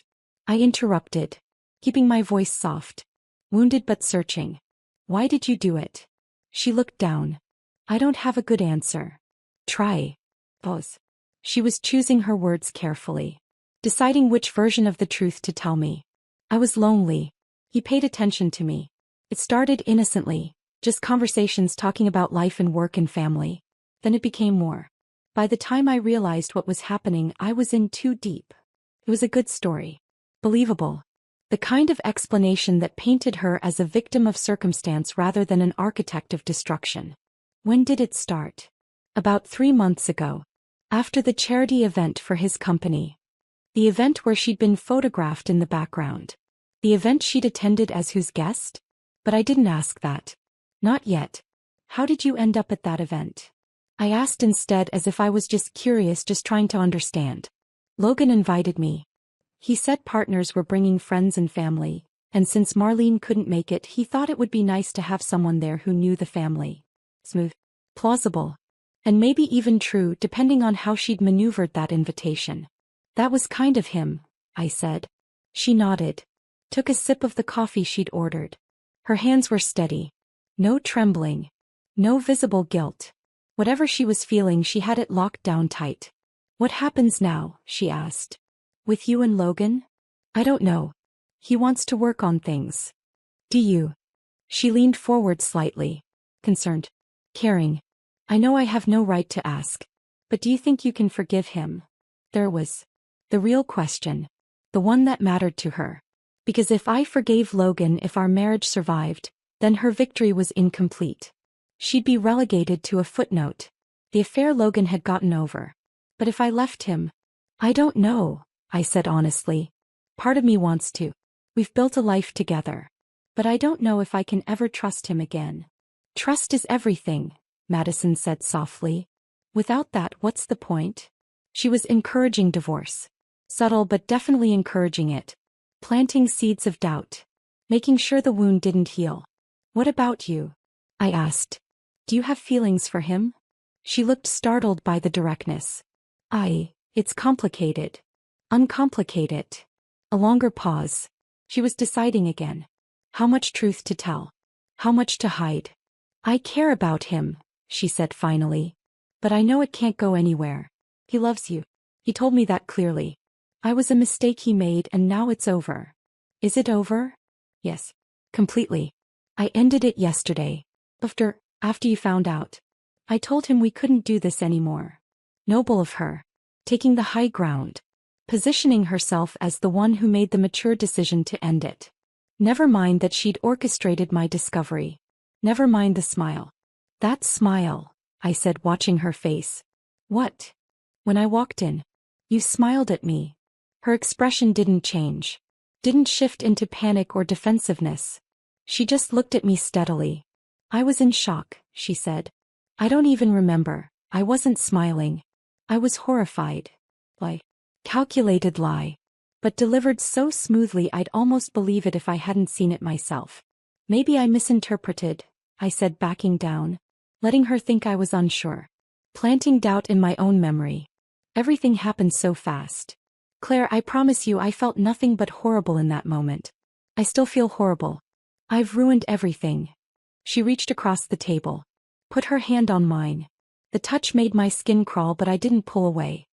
I interrupted, keeping my voice soft. Wounded but searching. Why did you do it? She looked down. I don't have a good answer. Try. Pause. She was choosing her words carefully. Deciding which version of the truth to tell me. I was lonely. He paid attention to me. It started innocently, just conversations talking about life and work and family. Then it became more. By the time I realized what was happening, I was in too deep. It was a good story. Believable. The kind of explanation that painted her as a victim of circumstance rather than an architect of destruction. When did it start? About 3 months ago. After the charity event for his company. The event where she'd been photographed in the background. The event she'd attended as whose guest? But I didn't ask that. Not yet. How did you end up at that event? I asked instead, as if I was just curious, just trying to understand. Logan invited me. He said partners were bringing friends and family, and since Marlene couldn't make it, he thought it would be nice to have someone there who knew the family. Smooth. Plausible. And maybe even true, depending on how she'd maneuvered that invitation. That was kind of him, I said. She nodded. Took a sip of the coffee she'd ordered. Her hands were steady. No trembling. No visible guilt. Whatever she was feeling, she had it locked down tight. What happens now? She asked. With you and Logan? I don't know. He wants to work on things. Do you? She leaned forward slightly. Concerned. Caring. I know I have no right to ask. But do you think you can forgive him? There was the real question. The one that mattered to her. Because if I forgave Logan, if our marriage survived, then her victory was incomplete. She'd be relegated to a footnote. The affair Logan had gotten over. But if I left him? I don't know, I said honestly. Part of me wants to. We've built a life together. But I don't know if I can ever trust him again. Trust is everything, Madison said softly. Without that, what's the point? She was encouraging divorce. Subtle but definitely encouraging it. Planting seeds of doubt. Making sure the wound didn't heal. What about you? I asked. Do you have feelings for him? She looked startled by the directness. It's complicated. Uncomplicate. A longer pause. She was deciding again. How much truth to tell? How much to hide? I care about him, she said finally. But I know it can't go anywhere. He loves you. He told me that clearly. I was a mistake he made and now it's over. Is it over? Yes. Completely. I ended it yesterday. After you found out. I told him we couldn't do this anymore. Noble of her. Taking the high ground. Positioning herself as the one who made the mature decision to end it. Never mind that she'd orchestrated my discovery. Never mind the smile. That smile, I said, watching her face. What? When I walked in. You smiled at me. Her expression didn't change. Didn't shift into panic or defensiveness. She just looked at me steadily. I was in shock, she said. I don't even remember. I wasn't smiling. I was horrified. Lie. Calculated lie. But delivered so smoothly I'd almost believe it if I hadn't seen it myself. Maybe I misinterpreted, I said, backing down. Letting her think I was unsure. Planting doubt in my own memory. Everything happened so fast. Claire, I promise you I felt nothing but horrible in that moment. I still feel horrible. I've ruined everything. She reached across the table. Put her hand on mine. The touch made my skin crawl, but I didn't pull away.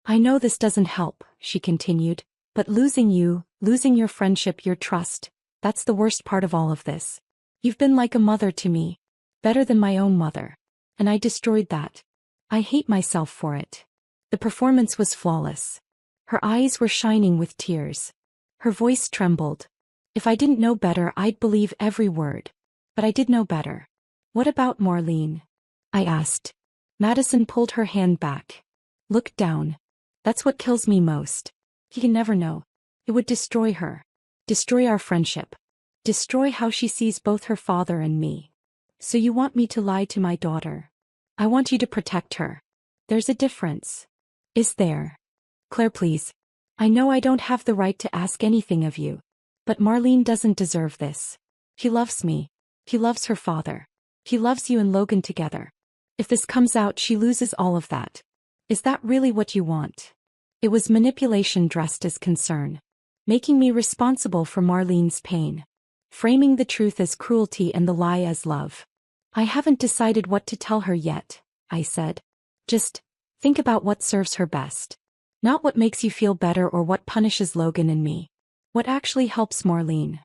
I know this doesn't help, she continued, but losing you, losing your friendship, your trust, that's the worst part of all of this. You've been like a mother to me. Better than my own mother. And I destroyed that. I hate myself for it. The performance was flawless. Her eyes were shining with tears. Her voice trembled. If I didn't know better, I'd believe every word. But I did know better. What about Marlene? I asked. Madison pulled her hand back. Looked down. That's what kills me most. He can never know. It would destroy her. Destroy our friendship. Destroy how she sees both her father and me. So you want me to lie to my daughter? I want you to protect her. There's a difference. Is there? Claire, please. I know I don't have the right to ask anything of you. But Marlene doesn't deserve this. He loves me. He loves her father. He loves you and Logan together. If this comes out, she loses all of that. Is that really what you want? It was manipulation dressed as concern. Making me responsible for Marlene's pain. Framing the truth as cruelty and the lie as love. I haven't decided what to tell her yet, I said. Just think about what serves her best. Not what makes you feel better or what punishes Logan and me. What actually helps Marlene.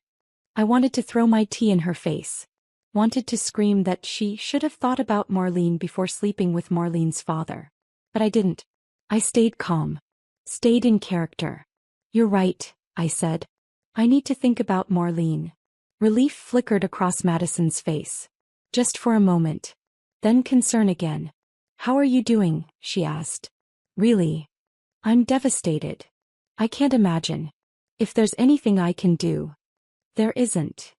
I wanted to throw my tea in her face. Wanted to scream that she should have thought about Marlene before sleeping with Marlene's father. But I didn't. I stayed calm. Stayed in character. You're right, I said. I need to think about Marlene. Relief flickered across Madison's face. Just for a moment. Then concern again. How are you doing? She asked. Really? I'm devastated. I can't imagine. If there's anything I can do. There isn't.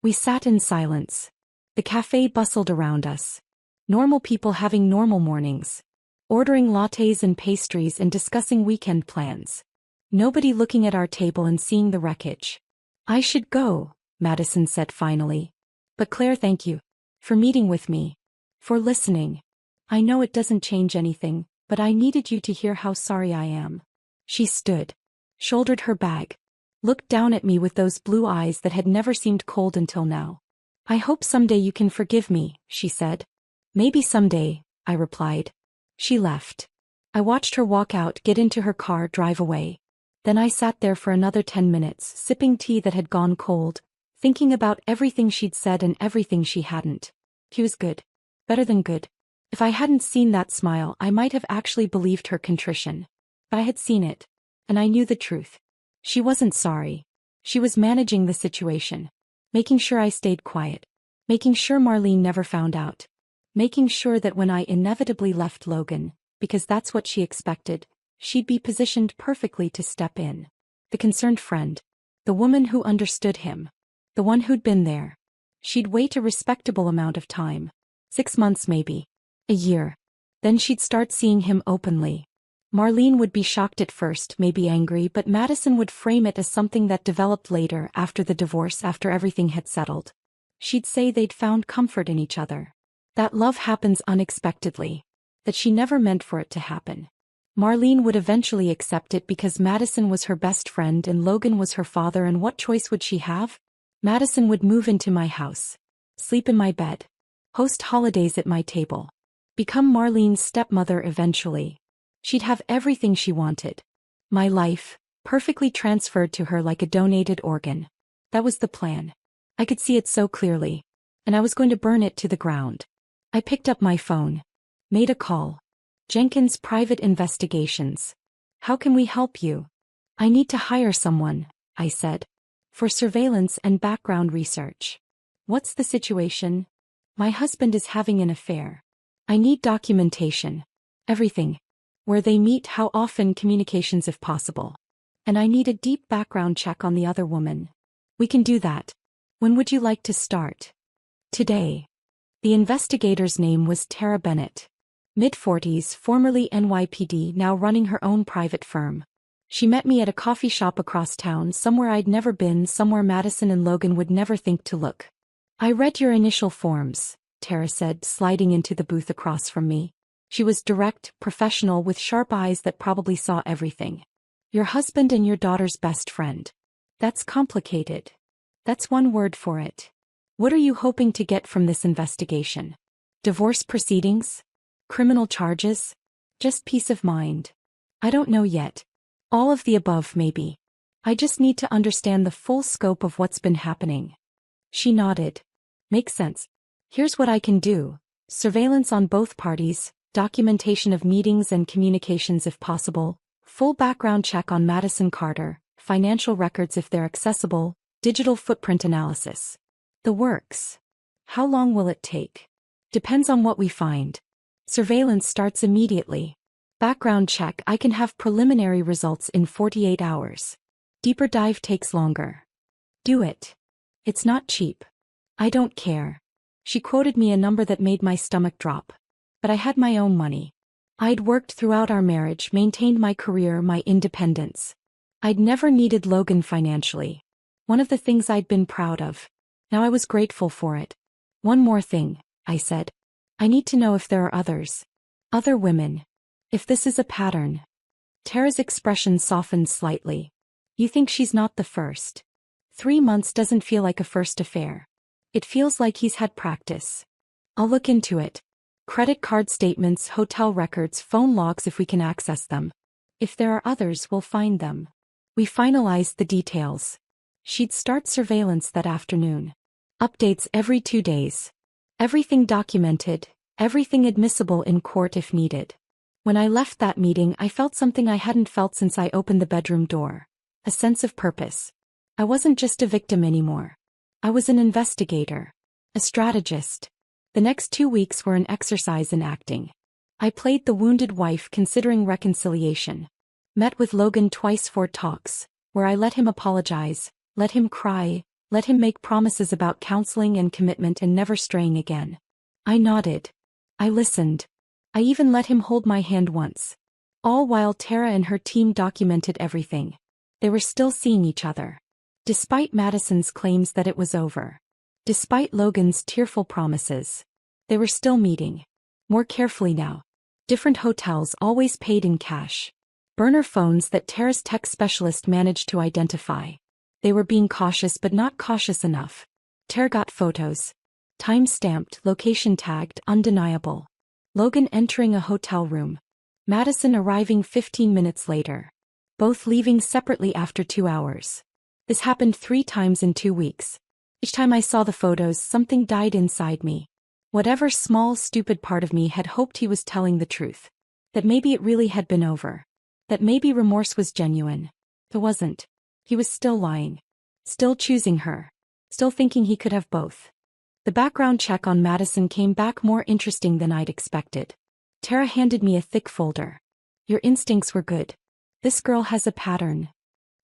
We sat in silence. The cafe bustled around us. Normal people having normal mornings. Ordering lattes and pastries and discussing weekend plans. Nobody looking at our table and seeing the wreckage. I should go, Madison said finally. But Claire, thank you. For meeting with me. For listening. I know it doesn't change anything, but I needed you to hear how sorry I am. She stood. Shouldered her bag. Looked down at me with those blue eyes that had never seemed cold until now. I hope someday you can forgive me, she said. Maybe someday, I replied. She left. I watched her walk out, get into her car, drive away. Then I sat there for another 10 minutes, sipping tea that had gone cold, thinking about everything she'd said and everything she hadn't. He was good. Better than good. If I hadn't seen that smile, I might have actually believed her contrition. But I had seen it. And I knew the truth. She wasn't sorry. She was managing the situation. Making sure I stayed quiet. Making sure Marlene never found out. Making sure that when I inevitably left Logan, because that's what she expected, she'd be positioned perfectly to step in. The concerned friend. The woman who understood him. The one who'd been there. She'd wait a respectable amount of time. 6 months maybe. A year. Then she'd start seeing him openly. Marlene would be shocked at first, maybe angry, but Madison would frame it as something that developed later, after the divorce, after everything had settled. She'd say they'd found comfort in each other. That love happens unexpectedly. That she never meant for it to happen. Marlene would eventually accept it because Madison was her best friend and Logan was her father, and what choice would she have? Madison would move into my house. Sleep in my bed. Host holidays at my table. Become Marlene's stepmother eventually. She'd have everything she wanted. My life, perfectly transferred to her like a donated organ. That was the plan. I could see it so clearly. And I was going to burn it to the ground. I picked up my phone. Made a call. Jenkins Private Investigations. How can we help you? I need to hire someone, I said. For surveillance and background research. What's the situation? My husband is having an affair. I need documentation. Everything. Where they meet, how often, communications if possible. And I need a deep background check on the other woman. We can do that. When would you like to start? Today. The investigator's name was Tara Bennett. Mid-40s, formerly NYPD, now running her own private firm. She met me at a coffee shop across town, somewhere I'd never been, somewhere Madison and Logan would never think to look. I read your initial forms, Tara said, sliding into the booth across from me. She was direct, professional, with sharp eyes that probably saw everything. Your husband and your daughter's best friend. That's complicated. That's one word for it. What are you hoping to get from this investigation? Divorce proceedings? Criminal charges? Just peace of mind? I don't know yet. All of the above, maybe. I just need to understand the full scope of what's been happening. She nodded. Makes sense. Here's what I can do. Surveillance on both parties. Documentation of meetings and communications if possible, full background check on Madison Carter, financial records if they're accessible, digital footprint analysis. The works. How long will it take? Depends on what we find. Surveillance starts immediately. Background check, I can have preliminary results in 48 hours. Deeper dive takes longer. Do it. It's not cheap. I don't care. She quoted me a number that made my stomach drop. But I had my own money. I'd worked throughout our marriage, maintained my career, my independence. I'd never needed Logan financially. One of the things I'd been proud of. Now I was grateful for it. One more thing, I said. I need to know if there are others. Other women. If this is a pattern. Tara's expression softened slightly. You think she's not the first? 3 months doesn't feel like a first affair. It feels like he's had practice. I'll look into it. Credit card statements, hotel records, phone logs if we can access them. If there are others, we'll find them. We finalized the details. She'd start surveillance that afternoon. Updates every 2 days. Everything documented, everything admissible in court if needed. When I left that meeting, I felt something I hadn't felt since I opened the bedroom door. A sense of purpose. I wasn't just a victim anymore. I was an investigator. A strategist. The next 2 weeks were an exercise in acting. I played the wounded wife considering reconciliation. Met with Logan twice for talks, where I let him apologize, let him cry, let him make promises about counseling and commitment and never straying again. I nodded. I listened. I even let him hold my hand once. All while Tara and her team documented everything. They were still seeing each other. Despite Madison's claims that it was over. Despite Logan's tearful promises. They were still meeting. More carefully now. Different hotels, always paid in cash. Burner phones that Tara's tech specialist managed to identify. They were being cautious but not cautious enough. Tara got photos. Time-stamped, location tagged, undeniable. Logan entering a hotel room. Madison arriving 15 minutes later. Both leaving separately after 2 hours. This happened 3 times in 2 weeks. Each time I saw the photos, something died inside me. Whatever small, stupid part of me had hoped he was telling the truth. That maybe it really had been over. That maybe remorse was genuine. It wasn't. He was still lying. Still choosing her. Still thinking he could have both. The background check on Madison came back more interesting than I'd expected. Tara handed me a thick folder. Your instincts were good. This girl has a pattern.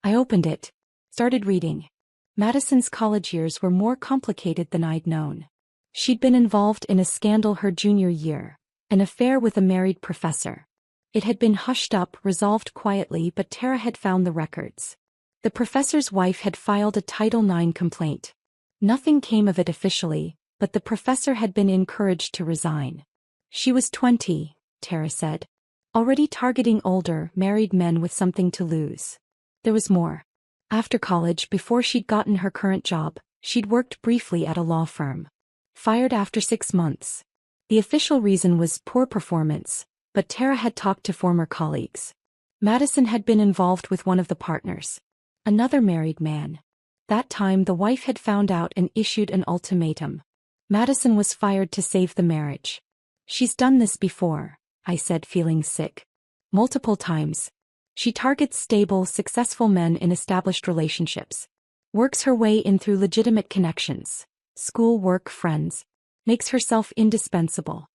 I opened it. Started reading. Madison's college years were more complicated than I'd known. She'd been involved in a scandal her junior year, an affair with a married professor. It had been hushed up, resolved quietly, but Tara had found the records. The professor's wife had filed a Title IX complaint. Nothing came of it officially, but the professor had been encouraged to resign. She was 20, Tara said. Already targeting older, married men with something to lose. There was more. After college, before she'd gotten her current job, she'd worked briefly at a law firm. Fired after 6 months. The official reason was poor performance, but Tara had talked to former colleagues. Madison had been involved with one of the partners. Another married man. That time the wife had found out and issued an ultimatum. Madison was fired to save the marriage. She's done this before, I said, feeling sick. Multiple times. She targets stable, successful men in established relationships. Works her way in through legitimate connections. School, work, friends. Makes herself indispensable.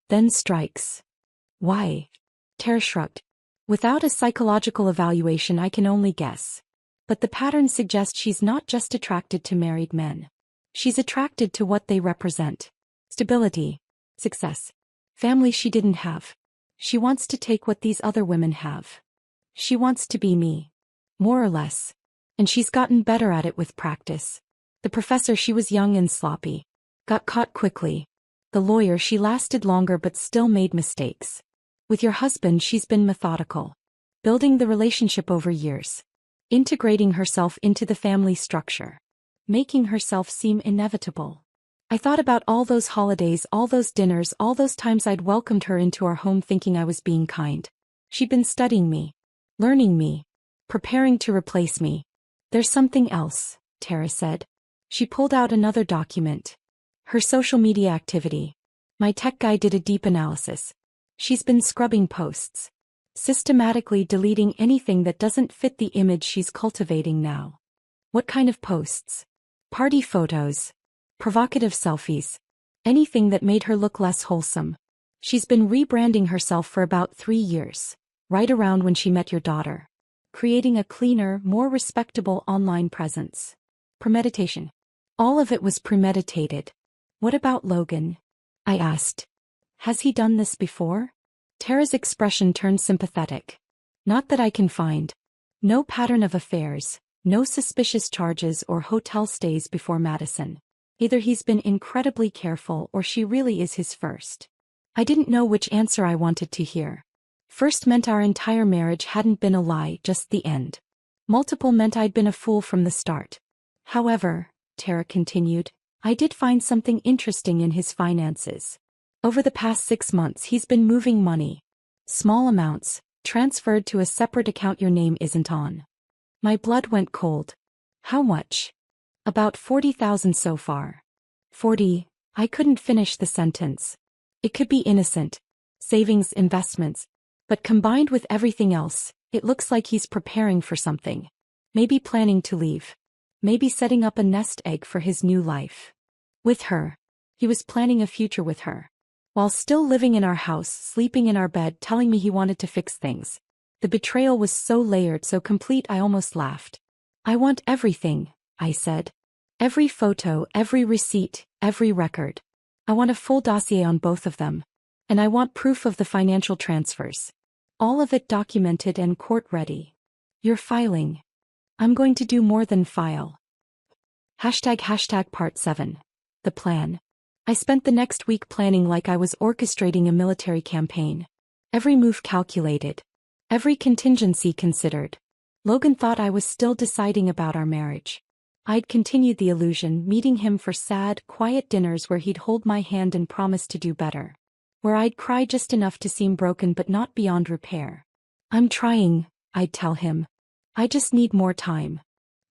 Then strikes. Why? Tara shrugged. Without a psychological evaluation I can only guess. But the pattern suggests she's not just attracted to married men. She's attracted to what they represent. Stability. Success. Family she didn't have. She wants to take what these other women have. She wants to be me. More or less. And she's gotten better at it with practice. The professor, she was young and sloppy. Got caught quickly. The lawyer, she lasted longer but still made mistakes. With your husband she's been methodical. Building the relationship over years. Integrating herself into the family structure. Making herself seem inevitable. I thought about all those holidays, all those dinners, all those times I'd welcomed her into our home thinking I was being kind. She'd been studying me. Learning me. Preparing to replace me. There's something else, Tara said. She pulled out another document. Her social media activity. My tech guy did a deep analysis. She's been scrubbing posts. Systematically deleting anything that doesn't fit the image she's cultivating now. What kind of posts? Party photos. Provocative selfies. Anything that made her look less wholesome. She's been rebranding herself for about 3 years. Right around when she met your daughter. Creating a cleaner, more respectable online presence. Premeditation. All of it was premeditated. What about Logan? I asked. Has he done this before? Tara's expression turned sympathetic. Not that I can find. No pattern of affairs, no suspicious charges or hotel stays before Madison. Either he's been incredibly careful or she really is his first. I didn't know which answer I wanted to hear. First meant our entire marriage hadn't been a lie, just the end. Multiple meant I'd been a fool from the start. However, Tara continued, I did find something interesting in his finances. Over the past 6 months he's been moving money. Small amounts, transferred to a separate account your name isn't on. My blood went cold. How much? About 40,000 so far. 40, I couldn't finish the sentence. It could be innocent. Savings, investments. But combined with everything else, it looks like he's preparing for something. Maybe planning to leave. Maybe setting up a nest egg for his new life. With her. He was planning a future with her. While still living in our house, sleeping in our bed, telling me he wanted to fix things. The betrayal was so layered, so complete I almost laughed. I want everything, I said. Every photo, every receipt, every record. I want a full dossier on both of them. And I want proof of the financial transfers. All of it documented and court-ready. You're filing. I'm going to do more than file. ## Part 7. The plan. I spent the next week planning like I was orchestrating a military campaign. Every move calculated. Every contingency considered. Logan thought I was still deciding about our marriage. I'd continued the illusion, meeting him for sad, quiet dinners where he'd hold my hand and promise to do better. Where I'd cry just enough to seem broken but not beyond repair. I'm trying, I'd tell him. I just need more time.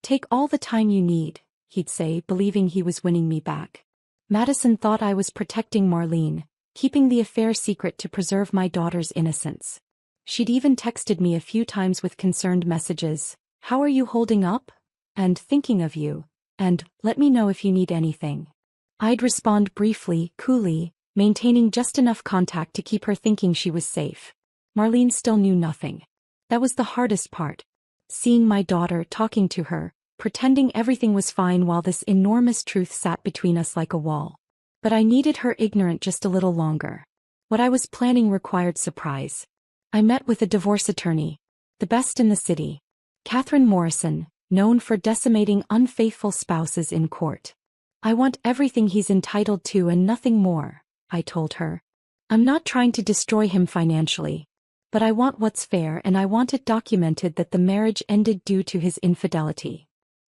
Take all the time you need, he'd say, believing he was winning me back. Madison thought I was protecting Marlene, keeping the affair secret to preserve my daughter's innocence. She'd even texted me a few times with concerned messages, "How are you holding up?" and "Thinking of you," and "Let me know if you need anything." I'd respond briefly, coolly, maintaining just enough contact to keep her thinking she was safe. Marlene still knew nothing. That was the hardest part. Seeing my daughter, talking to her, pretending everything was fine while this enormous truth sat between us like a wall. But I needed her ignorant just a little longer. What I was planning required surprise. I met with a divorce attorney, the best in the city, Catherine Morrison, known for decimating unfaithful spouses in court. "I want everything he's entitled to and nothing more," I told her. "I'm not trying to destroy him financially. But I want what's fair, and I want it documented that the marriage ended due to his infidelity."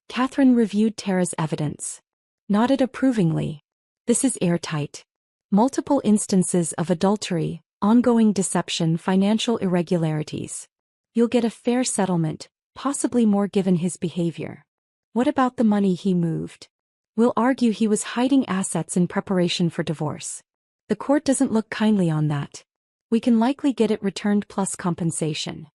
Catherine reviewed Tara's evidence. Nodded approvingly. "This is airtight. Multiple instances of adultery, ongoing deception, financial irregularities. You'll get a fair settlement, possibly more given his behavior." "What about the money he moved?" "We'll argue he was hiding assets in preparation for divorce. The court doesn't look kindly on that. We can likely get it returned plus compensation."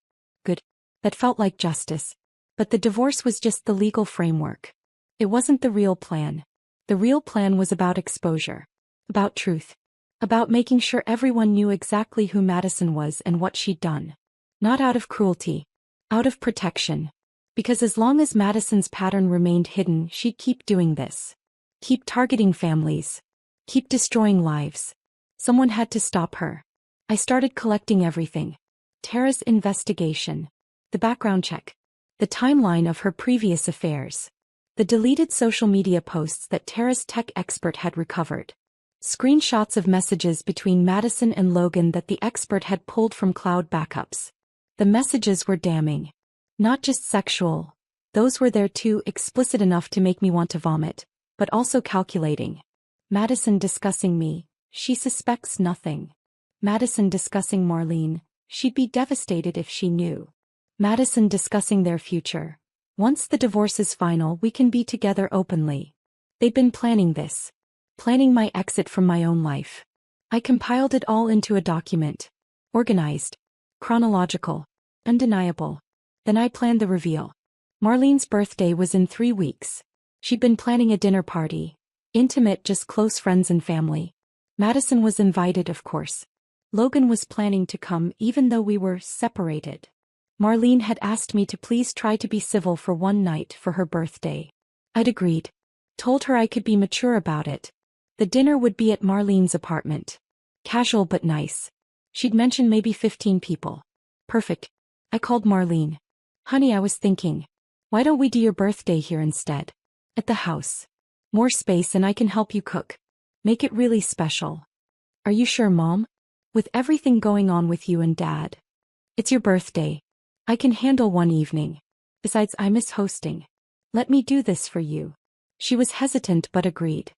Good. That felt like justice. But the divorce was just the legal framework. It wasn't the real plan. The real plan was about exposure. About truth. About making sure everyone knew exactly who Madison was and what she'd done. Not out of cruelty. Out of protection. Because as long as Madison's pattern remained hidden, she'd keep doing this. Keep targeting families. Keep destroying lives. Someone had to stop her. I started collecting everything. Tara's investigation. The background check. The timeline of her previous affairs. The deleted social media posts that Tara's tech expert had recovered. Screenshots of messages between Madison and Logan that the expert had pulled from cloud backups. The messages were damning. Not just sexual. Those were there too, explicit enough to make me want to vomit, but also calculating. Madison discussing me. She suspects nothing. Madison discussing Marlene. She'd be devastated if she knew. Madison discussing their future. Once the divorce is final, we can be together openly. They'd been planning this. Planning my exit from my own life. I compiled it all into a document. Organized. Chronological. Undeniable. Then I planned the reveal. Marlene's birthday was in 3 weeks. She'd been planning a dinner party. Intimate, just close friends and family. Madison was invited, of course. Logan was planning to come even though we were separated. Marlene had asked me to please try to be civil for one night for her birthday. I'd agreed. Told her I could be mature about it. The dinner would be at Marlene's apartment. Casual but nice. She'd mentioned maybe 15 people. Perfect. I called Marlene. "Honey, I was thinking. Why don't we do your birthday here instead? At the house. More space and I can help you cook. Make it really special." "Are you sure, Mom? With everything going on with you and Dad. It's your birthday. I can handle one evening. Besides, I miss hosting. Let me do this for you." She was hesitant but agreed.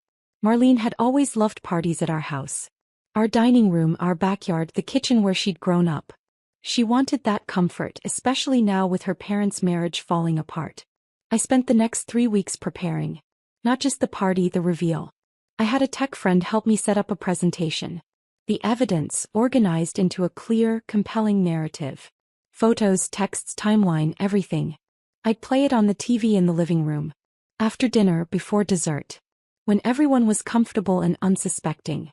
Marlene had always loved parties at our house. Our dining room, our backyard, the kitchen where she'd grown up. She wanted that comfort, especially now with her parents' marriage falling apart. I spent the next 3 weeks preparing. Not just the party, the reveal. I had a tech friend help me set up a presentation. The evidence organized into a clear, compelling narrative. Photos, texts, timeline, everything. I'd play it on the TV in the living room. After dinner, before dessert. When everyone was comfortable and unsuspecting.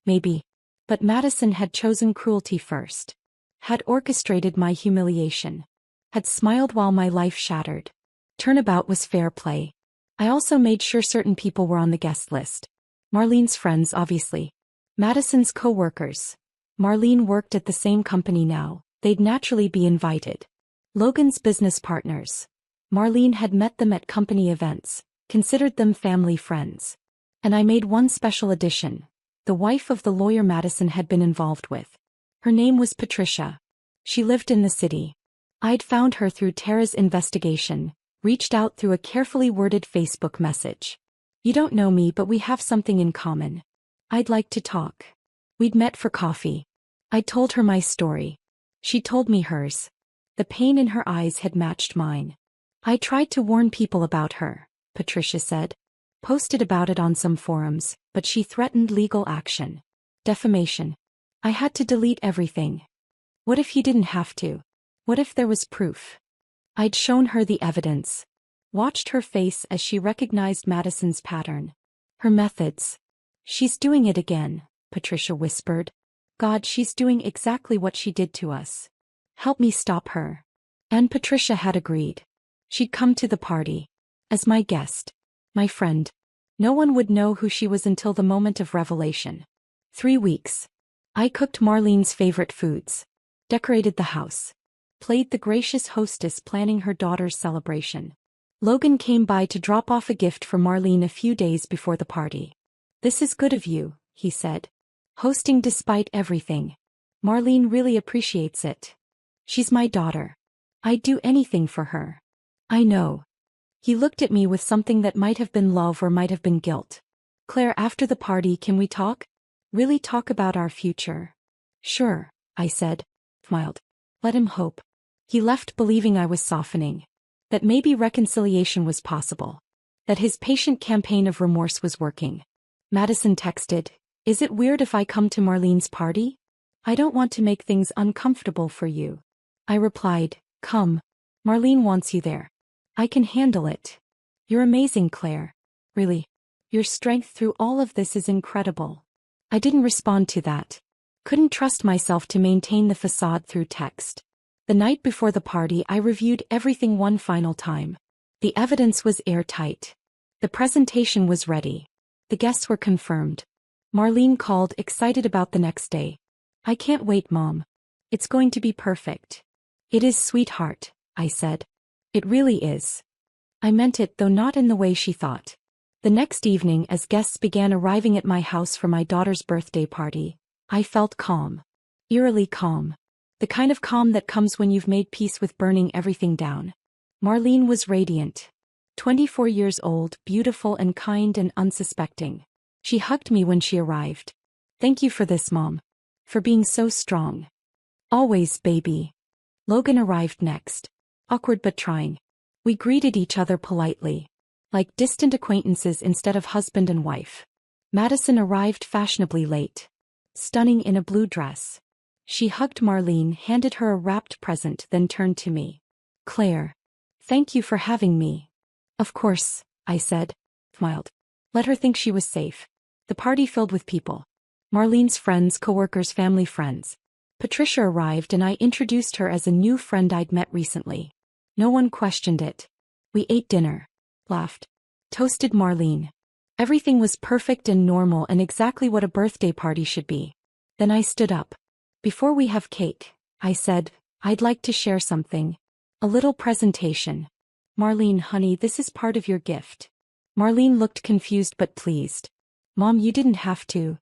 Maybe. But Madison had chosen cruelty first. Had orchestrated my humiliation. Had smiled while my life shattered. Turnabout was fair play. I also made sure certain people were on the guest list. Marlene's friends, obviously. Madison's co-workers. Marlene worked at the same company now. They'd naturally be invited. Logan's business partners. Marlene had met them at company events, considered them family friends. And I made one special addition. The wife of the lawyer Madison had been involved with. Her name was Patricia. She lived in the city. I'd found her through Tara's investigation, reached out through a carefully worded Facebook message. "You don't know me, but we have something in common. I'd like to talk." We'd met for coffee. I told her my story. She told me hers. The pain in her eyes had matched mine. I tried to warn people about her. Patricia said. Posted about it on some forums, but she threatened legal action. Defamation. I had to delete everything. What if he didn't have to? What if there was proof? I'd shown her the evidence. Watched her face as she recognized Madison's pattern. Her methods. She's doing it again, Patricia whispered. God, she's doing exactly what she did to us. Help me stop her. And Patricia had agreed. She'd come to the party. As my guest. My friend. No one would know who she was until the moment of revelation. 3 weeks. I cooked Marlene's favorite foods. Decorated the house. Played the gracious hostess planning her daughter's celebration. Logan came by to drop off a gift for Marlene a few days before the party. This is good of you, he said. Hosting despite everything. Marlene really appreciates it. She's my daughter. I'd do anything for her. I know. He looked at me with something that might have been love or might have been guilt. Claire, after the party, can we talk? Really talk about our future? Sure, I said. Smiled. Let him hope. He left believing I was softening. That maybe reconciliation was possible. That his patient campaign of remorse was working. Madison texted, "Is it weird if I come to Marlene's party? I don't want to make things uncomfortable for you." I replied, "Come. Marlene wants you there. I can handle it. You're amazing, Claire. Really. Your strength through all of this is incredible." I didn't respond to that. Couldn't trust myself to maintain the facade through text. The night before the party, I reviewed everything one final time. The evidence was airtight. The presentation was ready. The guests were confirmed. Marlene called, excited about the next day. "I can't wait, Mom. It's going to be perfect." "It is, sweetheart," I said. "It really is." I meant it, though not in the way she thought. The next evening, as guests began arriving at my house for my daughter's birthday party, I felt calm. Eerily calm. The kind of calm that comes when you've made peace with burning everything down. Marlene was radiant. 24 years old, beautiful and kind and unsuspecting. She hugged me when she arrived. "Thank you for this, Mom. For being so strong." "Always, baby." Logan arrived next. Awkward but trying. We greeted each other politely. Like distant acquaintances instead of husband and wife. Madison arrived fashionably late. Stunning in a blue dress. She hugged Marlene, handed her a wrapped present, then turned to me. "Claire. Thank you for having me." "Of course," I said. Smiled. Let her think she was safe. The party filled with people. Marlene's friends, coworkers, family friends. Patricia arrived and I introduced her as a new friend I'd met recently. No one questioned it. We ate dinner. Laughed. Toasted Marlene. Everything was perfect and normal and exactly what a birthday party should be. Then I stood up. "Before we have cake," I said, "I'd like to share something. A little presentation." "Marlene, honey, this is part of your gift." Marlene looked confused but pleased. "Mom, you didn't have to."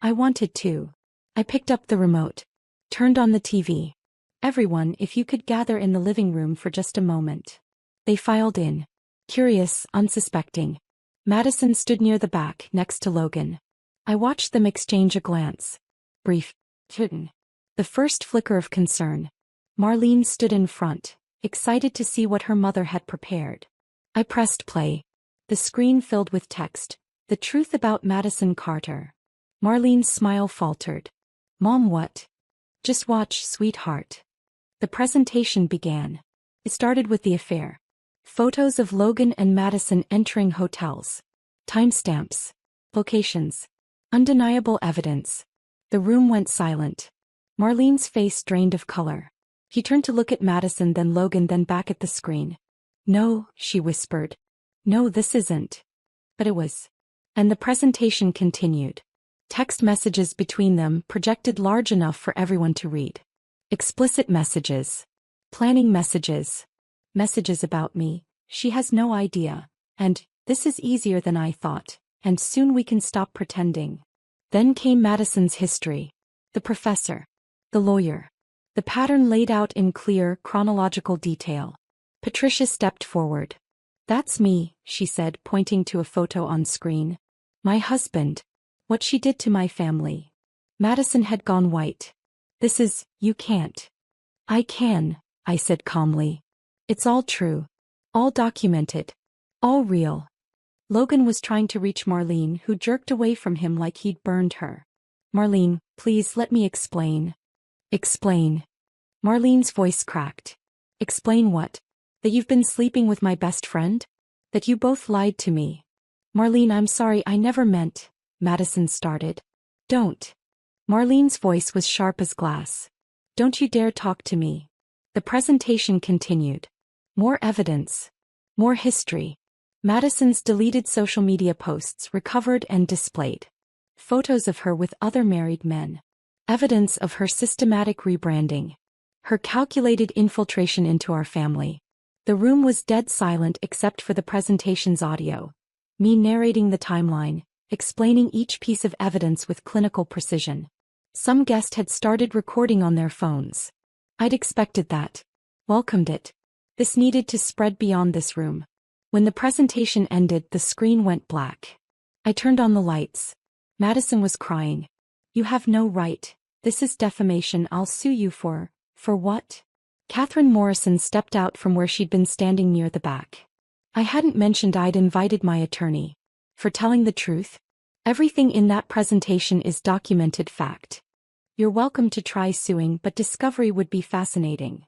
"I wanted to." I picked up the remote. Turned on the TV. "Everyone, if you could gather in the living room for just a moment." They filed in. Curious, unsuspecting. Madison stood near the back, next to Logan. I watched them exchange a glance. Brief. Hidden. The first flicker of concern. Marlene stood in front, excited to see what her mother had prepared. I pressed play. The screen filled with text. The truth about Madison Carter. Marlene's smile faltered. "Mom, what?" "Just watch, sweetheart." The presentation began. It started with the affair. Photos of Logan and Madison entering hotels. Timestamps. Locations. Undeniable evidence. The room went silent. Marlene's face drained of color. He turned to look at Madison, then Logan, then back at the screen. "No," she whispered. "No, this isn't." But it was. And the presentation continued. Text messages between them, projected large enough for everyone to read. Explicit messages. Planning messages. Messages about me. "She has no idea." And, "This is easier than I thought. And soon we can stop pretending." Then came Madison's history. The professor. The lawyer. The pattern laid out in clear, chronological detail. Patricia stepped forward. "That's me," she said, pointing to a photo on screen. "My husband. What she did to my family." Madison had gone white. "This is, you can't." "I can," I said calmly. "It's all true. All documented. All real." Logan was trying to reach Marlene, who jerked away from him like he'd burned her. Marlene, please let me explain. Explain. Marlene's voice cracked. Explain what? That you've been sleeping with my best friend? That you both lied to me? Marlene, I'm sorry, I never meant. Madison started. Don't. Marlene's voice was sharp as glass. Don't you dare talk to me. The presentation continued. More evidence. More history. Madison's deleted social media posts recovered and displayed. Photos of her with other married men. Evidence of her systematic rebranding. Her calculated infiltration into our family. The room was dead silent except for the presentation's audio. Me narrating the timeline, explaining each piece of evidence with clinical precision. Some guest had started recording on their phones. I'd expected that. Welcomed it. This needed to spread beyond this room. When the presentation ended, the screen went black. I turned on the lights. Madison was crying. You have no right. This is defamation. I'll sue you for what? Catherine Morrison stepped out from where she'd been standing near the back. I hadn't mentioned I'd invited my attorney. For telling the truth? Everything in that presentation is documented fact. You're welcome to try suing, but discovery would be fascinating.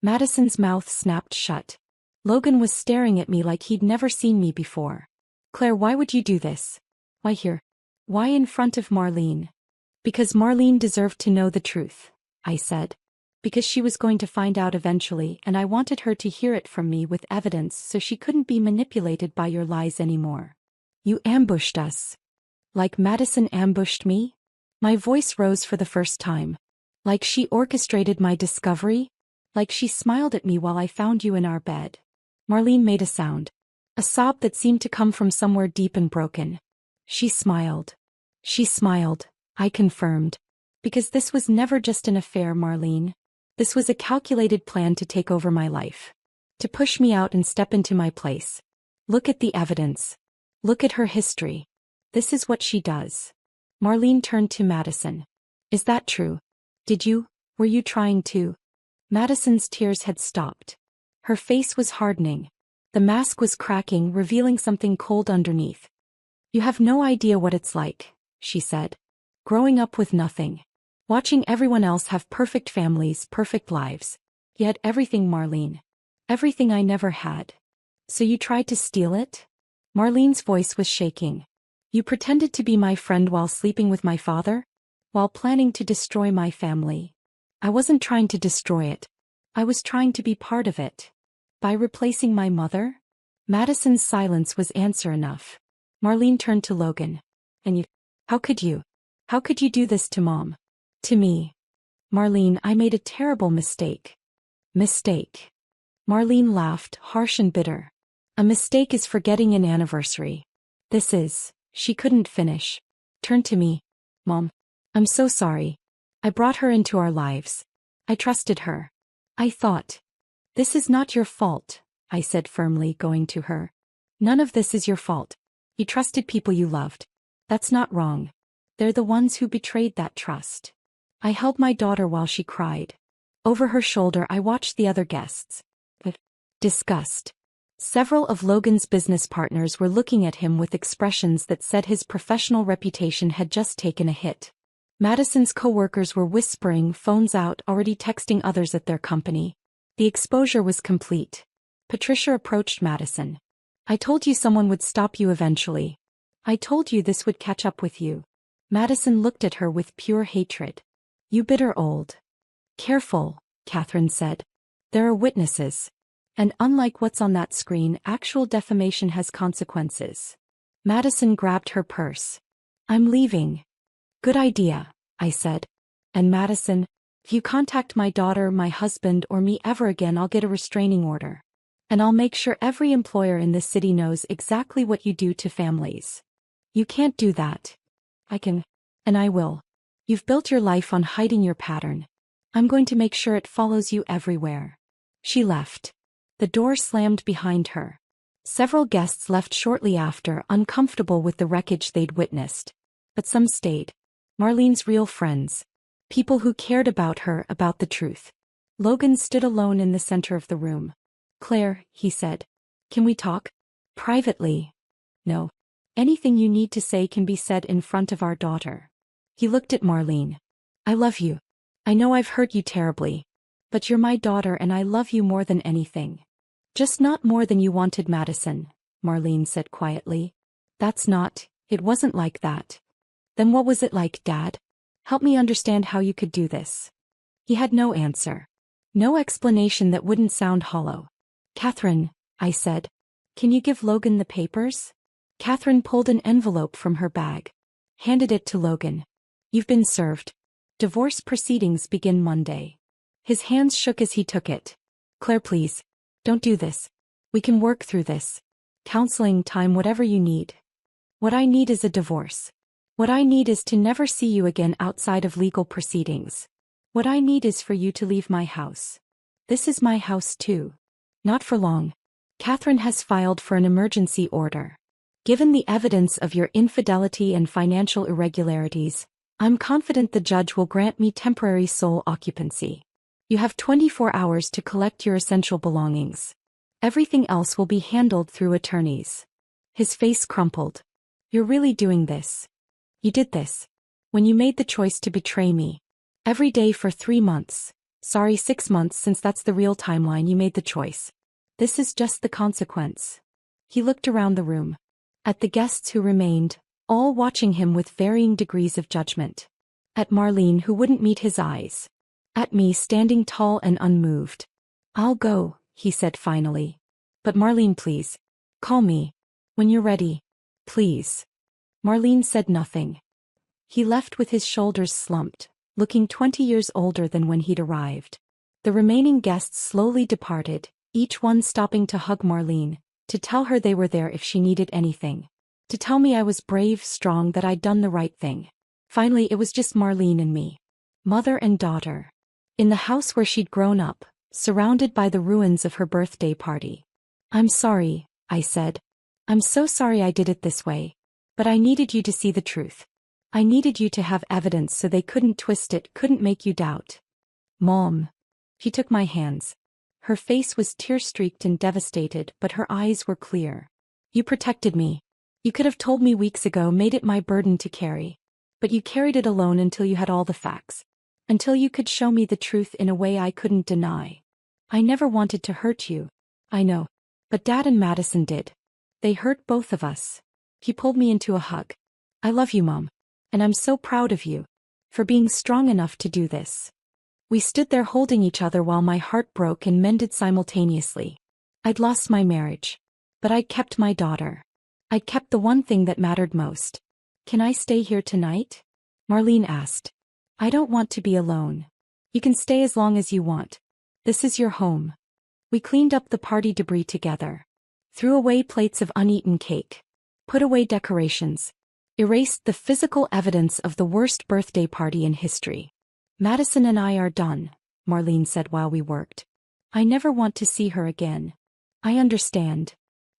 Madison's mouth snapped shut. Logan was staring at me like he'd never seen me before. Claire, why would you do this? Why here? Why in front of Marlene? Because Marlene deserved to know the truth, I said. Because she was going to find out eventually, and I wanted her to hear it from me with evidence so she couldn't be manipulated by your lies anymore. You ambushed us. Like Madison ambushed me? My voice rose for the first time. Like she orchestrated my discovery? Like she smiled at me while I found you in our bed. Marlene made a sound. A sob that seemed to come from somewhere deep and broken. She smiled. She smiled, I confirmed. Because this was never just an affair, Marlene. This was a calculated plan to take over my life. To push me out and step into my place. Look at the evidence. Look at her history. This is what she does. Marlene turned to Madison. Is that true? Were you trying to? Madison's tears had stopped. Her face was hardening. The mask was cracking, revealing something cold underneath. You have no idea what it's like, she said. Growing up with nothing. Watching everyone else have perfect families, perfect lives. You had everything, Marlene. Everything I never had. So you tried to steal it? Marlene's voice was shaking. You pretended to be my friend while sleeping with my father? While planning to destroy my family. I wasn't trying to destroy it. I was trying to be part of it. By replacing my mother? Madison's silence was answer enough. Marlene turned to Logan. And you? How could you? How could you do this to Mom? To me. Marlene, I made a terrible mistake. Mistake. Marlene laughed, harsh and bitter. A mistake is forgetting an anniversary. This is. She couldn't finish. Turned to me. Mom. I'm so sorry. I brought her into our lives. I trusted her. I thought. This is not your fault, I said firmly, going to her. None of this is your fault. You trusted people you loved. That's not wrong. They're the ones who betrayed that trust. I held my daughter while she cried. Over her shoulder I watched the other guests. With disgust. Several of Logan's business partners were looking at him with expressions that said his professional reputation had just taken a hit. Madison's co-workers were whispering, phones out, already texting others at their company. The exposure was complete. Patricia approached Madison. I told you someone would stop you eventually. I told you this would catch up with you. Madison looked at her with pure hatred. You bitter old. Careful, Catherine said. There are witnesses. And unlike what's on that screen, actual defamation has consequences. Madison grabbed her purse. I'm leaving. Good idea, I said. And Madison, if you contact my daughter, my husband, or me ever again, I'll get a restraining order. And I'll make sure every employer in this city knows exactly what you do to families. You can't do that. I can. And I will. You've built your life on hiding your pattern. I'm going to make sure it follows you everywhere. She left. The door slammed behind her. Several guests left shortly after, uncomfortable with the wreckage they'd witnessed. But some stayed. Marlene's real friends. People who cared about her, about the truth. Logan stood alone in the center of the room. Claire, he said. Can we talk? Privately. No. Anything you need to say can be said in front of our daughter. He looked at Marlene. I love you. I know I've hurt you terribly. But you're my daughter and I love you more than anything. Just not more than you wanted, Madison, Marlene said quietly. It wasn't like that. Then what was it like, Dad? Help me understand how you could do this. He had no answer. No explanation that wouldn't sound hollow. Catherine, I said. Can you give Logan the papers? Catherine pulled an envelope from her bag. Handed it to Logan. You've been served. Divorce proceedings begin Monday. His hands shook as he took it. Claire, please. Don't do this. We can work through this. Counseling, time, whatever you need. What I need is a divorce. What I need is to never see you again outside of legal proceedings. What I need is for you to leave my house. This is my house too. Not for long. Catherine has filed for an emergency order. Given the evidence of your infidelity and financial irregularities, I'm confident the judge will grant me temporary sole occupancy. You have 24 hours to collect your essential belongings. Everything else will be handled through attorneys. His face crumpled. You're really doing this. You did this. When you made the choice to betray me. Every day for 3 months. Sorry, 6 months, since that's the real timeline. You made the choice. This is just the consequence. He looked around the room. At the guests who remained, all watching him with varying degrees of judgment. At Marlene, who wouldn't meet his eyes. At me, standing tall and unmoved. I'll go, he said finally. But Marlene, please. Call me. When you're ready. Please. Marlene said nothing. He left with his shoulders slumped, looking 20 years older than when he'd arrived. The remaining guests slowly departed, each one stopping to hug Marlene, to tell her they were there if she needed anything. To tell me I was brave, strong, that I'd done the right thing. Finally, it was just Marlene and me. Mother and daughter. In the house where she'd grown up, surrounded by the ruins of her birthday party. I'm sorry, I said. I'm so sorry I did it this way. But I needed you to see the truth. I needed you to have evidence so they couldn't twist it, couldn't make you doubt. Mom. She took my hands. Her face was tear-streaked and devastated, but her eyes were clear. You protected me. You could have told me weeks ago, made it my burden to carry. But you carried it alone until you had all the facts. Until you could show me the truth in a way I couldn't deny. I never wanted to hurt you. I know. But Dad and Madison did. They hurt both of us. He pulled me into a hug. I love you, Mom. And I'm so proud of you. For being strong enough to do this. We stood there holding each other while my heart broke and mended simultaneously. I'd lost my marriage. But I'd kept my daughter. I'd kept the one thing that mattered most. Can I stay here tonight? Marlene asked. I don't want to be alone. You can stay as long as you want. This is your home. We cleaned up the party debris together. Threw away plates of uneaten cake. Put away decorations. Erased the physical evidence of the worst birthday party in history. Madison and I are done, Marlene said while we worked. I never want to see her again. I understand.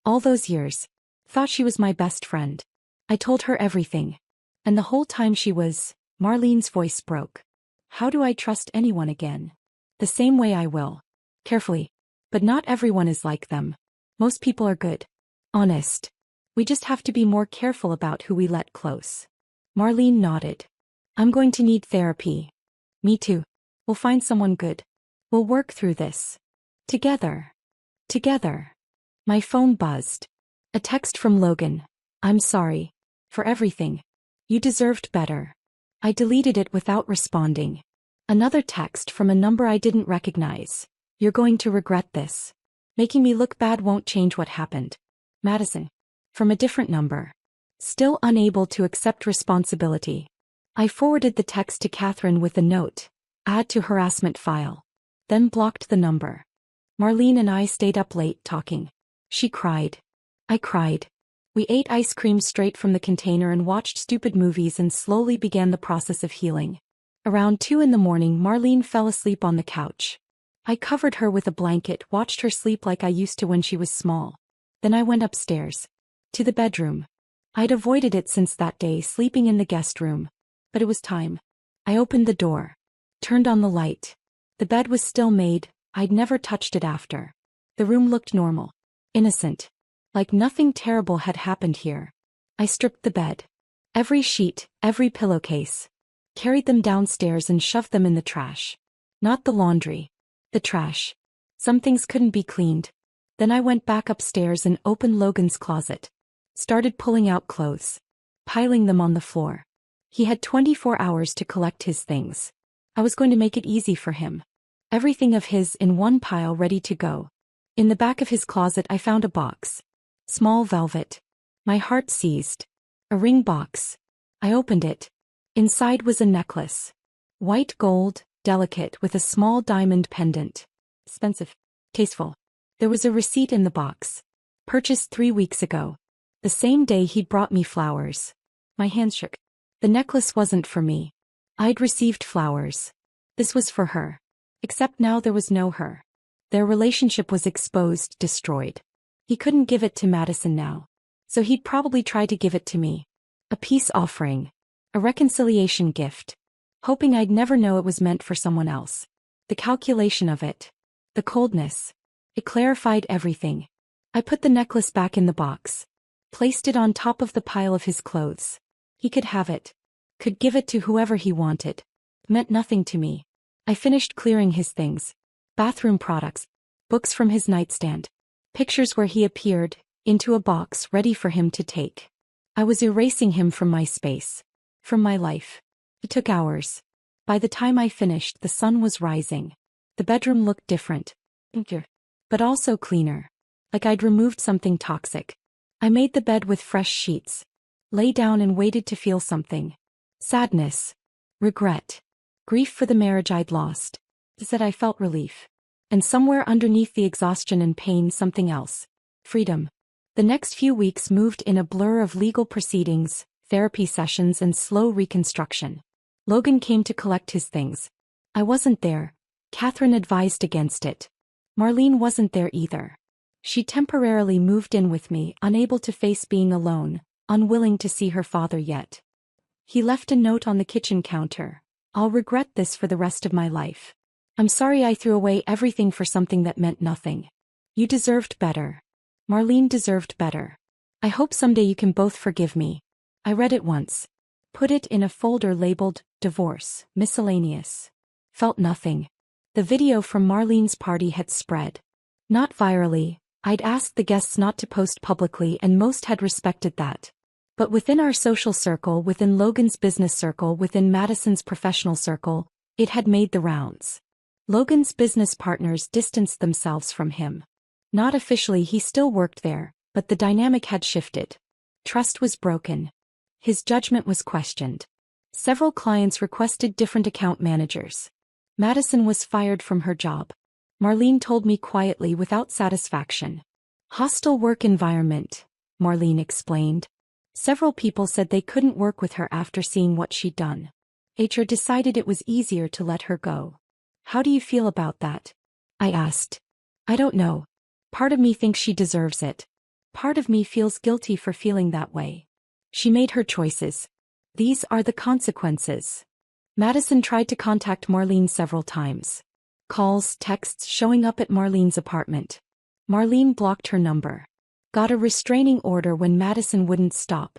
All those years. Thought she was my best friend. I told her everything. And the whole time she was... Marlene's voice broke. How do I trust anyone again? The same way I will. Carefully. But not everyone is like them. Most people are good. Honest. We just have to be more careful about who we let close. Marlene nodded. I'm going to need therapy. Me too. We'll find someone good. We'll work through this. Together. Together. My phone buzzed. A text from Logan. I'm sorry. For everything. You deserved better. I deleted it without responding. Another text from a number I didn't recognize. You're going to regret this. Making me look bad won't change what happened. Madison. From a different number. Still unable to accept responsibility. I forwarded the text to Catherine with a note. Add to harassment file. Then blocked the number. Marlene and I stayed up late talking. She cried. I cried. We ate ice cream straight from the container and watched stupid movies and slowly began the process of healing. Around 2 in the morning, Marlene fell asleep on the couch. I covered her with a blanket, watched her sleep like I used to when she was small. Then I went upstairs. To the bedroom. I'd avoided it since that day, sleeping in the guest room. But it was time. I opened the door. Turned on the light. The bed was still made. I'd never touched it after. The room looked normal. Innocent. Like nothing terrible had happened here. I stripped the bed. Every sheet, every pillowcase. Carried them downstairs and shoved them in the trash. Not the laundry. The trash. Some things couldn't be cleaned. Then I went back upstairs and opened Logan's closet. Started pulling out clothes. Piling them on the floor. He had 24 hours to collect his things. I was going to make it easy for him. Everything of his in one pile ready to go. In the back of his closet I found a box. Small velvet. My heart seized. A ring box. I opened it. Inside was a necklace. White gold, delicate with a small diamond pendant. Expensive. Tasteful. There was a receipt in the box. Purchased 3 weeks ago. The same day he'd brought me flowers. My hands shook. The necklace wasn't for me. I'd received flowers. This was for her. Except now there was no her. Their relationship was exposed, destroyed. He couldn't give it to Madison now. So he'd probably try to give it to me. A peace offering. A reconciliation gift. Hoping I'd never know it was meant for someone else. The calculation of it. The coldness. It clarified everything. I put the necklace back in the box. Placed it on top of the pile of his clothes. He could have it. Could give it to whoever he wanted. Meant nothing to me. I finished clearing his things. Bathroom products. Books from his nightstand. Pictures where he appeared, into a box ready for him to take. I was erasing him from my space. From my life. It took hours. By the time I finished, the sun was rising. The bedroom looked different. But also cleaner. Like I'd removed something toxic. I made the bed with fresh sheets. Lay down and waited to feel something. Sadness. Regret. Grief for the marriage I'd lost. Said I felt relief. And somewhere underneath the exhaustion and pain something else. Freedom. The next few weeks moved in a blur of legal proceedings, therapy sessions and slow reconstruction. Logan came to collect his things. I wasn't there. Catherine advised against it. Marlene wasn't there either. She temporarily moved in with me, unable to face being alone, unwilling to see her father yet. He left a note on the kitchen counter. I'll regret this for the rest of my life. I'm sorry I threw away everything for something that meant nothing. You deserved better. Marlene deserved better. I hope someday you can both forgive me. I read it once. Put it in a folder labeled, Divorce, Miscellaneous. Felt nothing. The video from Marlene's party had spread. Not virally. I'd asked the guests not to post publicly and most had respected that. But within our social circle, within Logan's business circle, within Madison's professional circle, it had made the rounds. Logan's business partners distanced themselves from him. Not officially, he still worked there, but the dynamic had shifted. Trust was broken. His judgment was questioned. Several clients requested different account managers. Madison was fired from her job. Marlene told me quietly without satisfaction. Hostile work environment, Marlene explained. Several people said they couldn't work with her after seeing what she'd done. HR decided it was easier to let her go. How do you feel about that? I asked. I don't know. Part of me thinks she deserves it. Part of me feels guilty for feeling that way. She made her choices. These are the consequences. Madison tried to contact Marlene several times. Calls, texts showing up at Marlene's apartment. Marlene blocked her number. Got a restraining order when Madison wouldn't stop.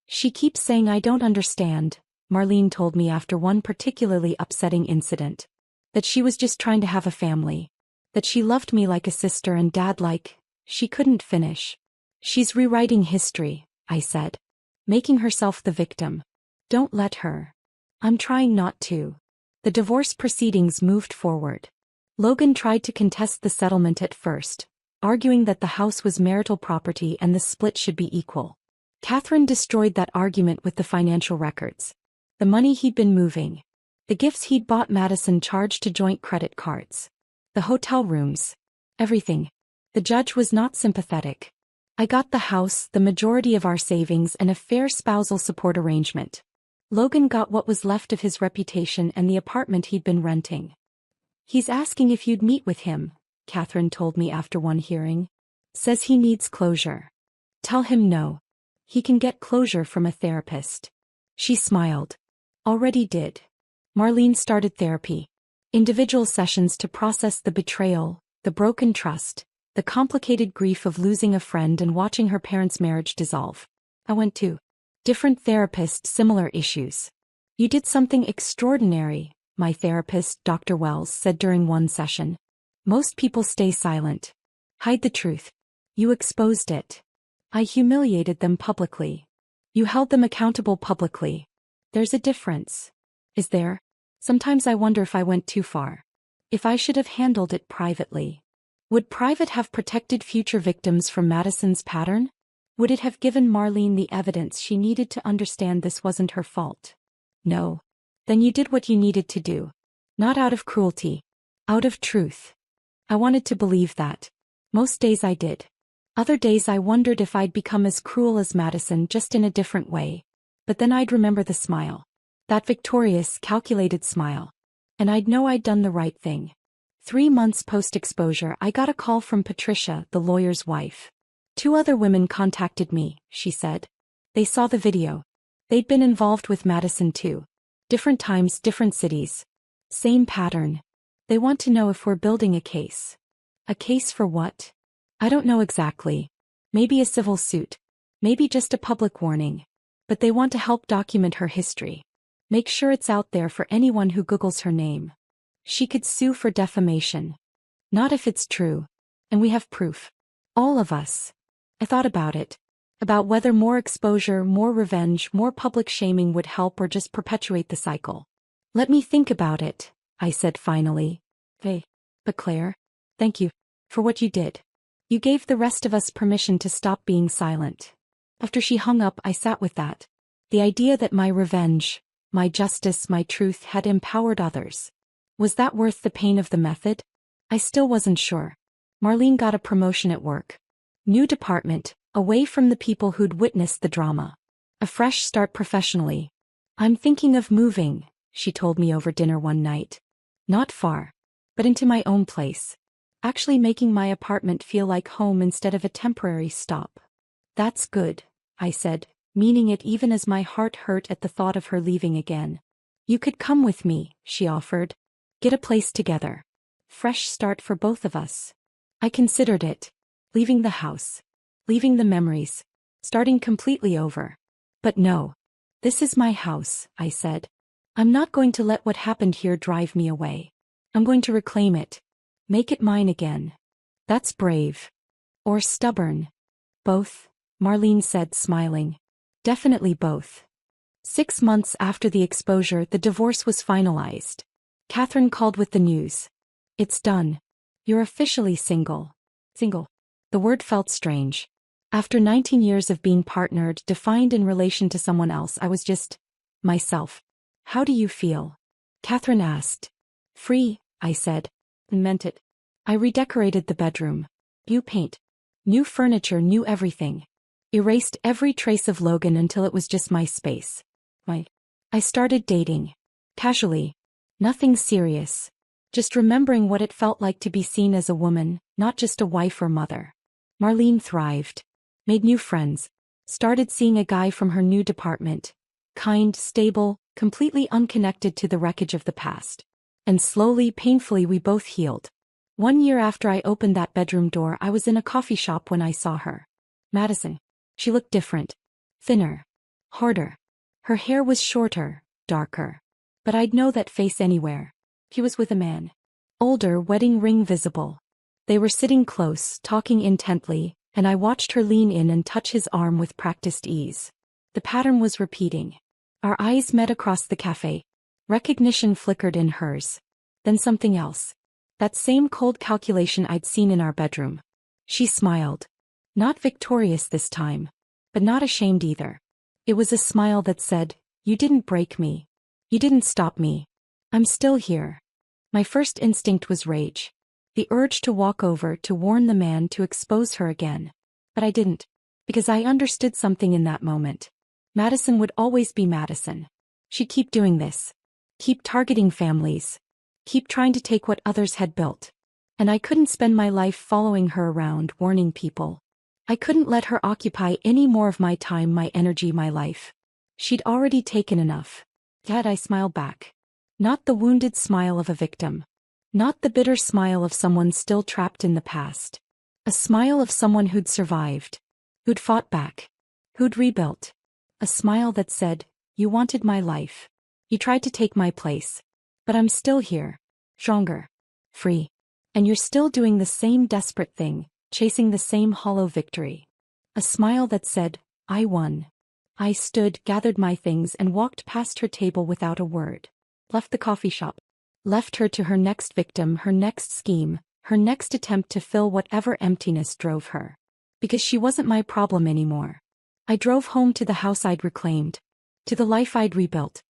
She keeps saying I don't understand, Marlene told me after one particularly upsetting incident. That she was just trying to have a family. That she loved me like a sister and dad like. She couldn't finish. She's rewriting history, I said. Making herself the victim. Don't let her. I'm trying not to. The divorce proceedings moved forward. Logan tried to contest the settlement at first, arguing that the house was marital property and the split should be equal. Catherine destroyed that argument with the financial records. The money he'd been moving. The gifts he'd bought Madison charged to joint credit cards. The hotel rooms. Everything. The judge was not sympathetic. I got the house, the majority of our savings and a fair spousal support arrangement. Logan got what was left of his reputation and the apartment he'd been renting. He's asking if you'd meet with him, Catherine told me after one hearing. Says he needs closure. Tell him no. He can get closure from a therapist. She smiled. Already did. Marlene started therapy. Individual sessions to process the betrayal, the broken trust, The complicated grief of losing a friend and watching her parents' marriage dissolve. I went to different therapists, similar issues. You did something extraordinary, my therapist, Dr. Wells, said during one session. Most people stay silent. Hide the truth. You exposed it. I humiliated them publicly. You held them accountable publicly. There's a difference. Is there? Sometimes I wonder if I went too far. If I should have handled it privately. Would private have protected future victims from Madison's pattern? Would it have given Marlene the evidence she needed to understand this wasn't her fault? No. Then you did what you needed to do. Not out of cruelty. Out of truth. I wanted to believe that. Most days I did. Other days I wondered if I'd become as cruel as Madison, just in a different way. But then I'd remember the smile. That victorious, calculated smile. And I'd know I'd done the right thing. 3 months post-exposure, I got a call from Patricia, the lawyer's wife. 2 other women contacted me, she said. They saw the video. They'd been involved with Madison too. Different times, different cities. Same pattern. They want to know if we're building a case. A case for what? I don't know exactly. Maybe a civil suit. Maybe just a public warning. But they want to help document her history. Make sure it's out there for anyone who Googles her name. She could sue for defamation. Not if it's true. And we have proof. All of us. I thought about it. About whether more exposure, more revenge, more public shaming would help or just perpetuate the cycle. Let me think about it, I said finally. Hey. But Claire, thank you for what you did. You gave the rest of us permission to stop being silent. After she hung up, I sat with that. The idea that my revenge, my justice, my truth had empowered others. Was that worth the pain of the method? I still wasn't sure. Marlene got a promotion at work. New department, away from the people who'd witnessed the drama. A fresh start professionally. I'm thinking of moving, she told me over dinner one night. Not far, but into my own place. Actually making my apartment feel like home instead of a temporary stop. That's good, I said, meaning it even as my heart hurt at the thought of her leaving again. You could come with me, she offered. Get a place together. Fresh start for both of us. I considered it. Leaving the house. Leaving the memories. Starting completely over. But no. This is my house, I said. I'm not going to let what happened here drive me away. I'm going to reclaim it. Make it mine again. That's brave. Or stubborn. Both, Marlene said, smiling. Definitely both. 6 months after the exposure, the divorce was finalized. Catherine called with the news. It's done. You're officially single. Single. The word felt strange. After 19 years of being partnered, defined in relation to someone else, I was just myself. How do you feel? Catherine asked. Free, I said. And meant it. I redecorated the bedroom. New paint. New furniture, new everything. Erased every trace of Logan until it was just my space. I started dating. Casually. Nothing serious. Just remembering what it felt like to be seen as a woman, not just a wife or mother. Marlene thrived. Made new friends. Started seeing a guy from her new department. Kind, stable, completely unconnected to the wreckage of the past. And slowly, painfully, we both healed. 1 year after I opened that bedroom door, I was in a coffee shop when I saw her. Madison. She looked different. Thinner. Harder. Her hair was shorter, darker. But I'd know that face anywhere. He was with a man. Older, wedding ring visible. They were sitting close, talking intently, and I watched her lean in and touch his arm with practiced ease. The pattern was repeating. Our eyes met across the cafe. Recognition flickered in hers. Then something else. That same cold calculation I'd seen in our bedroom. She smiled. Not victorious this time. But not ashamed either. It was a smile that said, "You didn't break me. You didn't stop me. I'm still here." My first instinct was rage. The urge to walk over, to warn the man, to expose her again. But I didn't. Because I understood something in that moment. Madison would always be Madison. She'd keep doing this. Keep targeting families. Keep trying to take what others had built. And I couldn't spend my life following her around, warning people. I couldn't let her occupy any more of my time, my energy, my life. She'd already taken enough. Yet I smiled back. Not the wounded smile of a victim. Not the bitter smile of someone still trapped in the past. A A smile of someone who'd survived. Who'd fought back. Who'd rebuilt. A smile that said, "You wanted my life. You tried to take my place. But I'm still here. Stronger. Free. And you're still doing the same desperate thing, chasing the same hollow victory." A smile that said, "I won." I stood, gathered my things and walked past her table without a word. Left the coffee shop. Left her to her next victim, her next scheme, her next attempt to fill whatever emptiness drove her. Because she wasn't my problem anymore. I drove home to the house I'd reclaimed. To the life I'd rebuilt.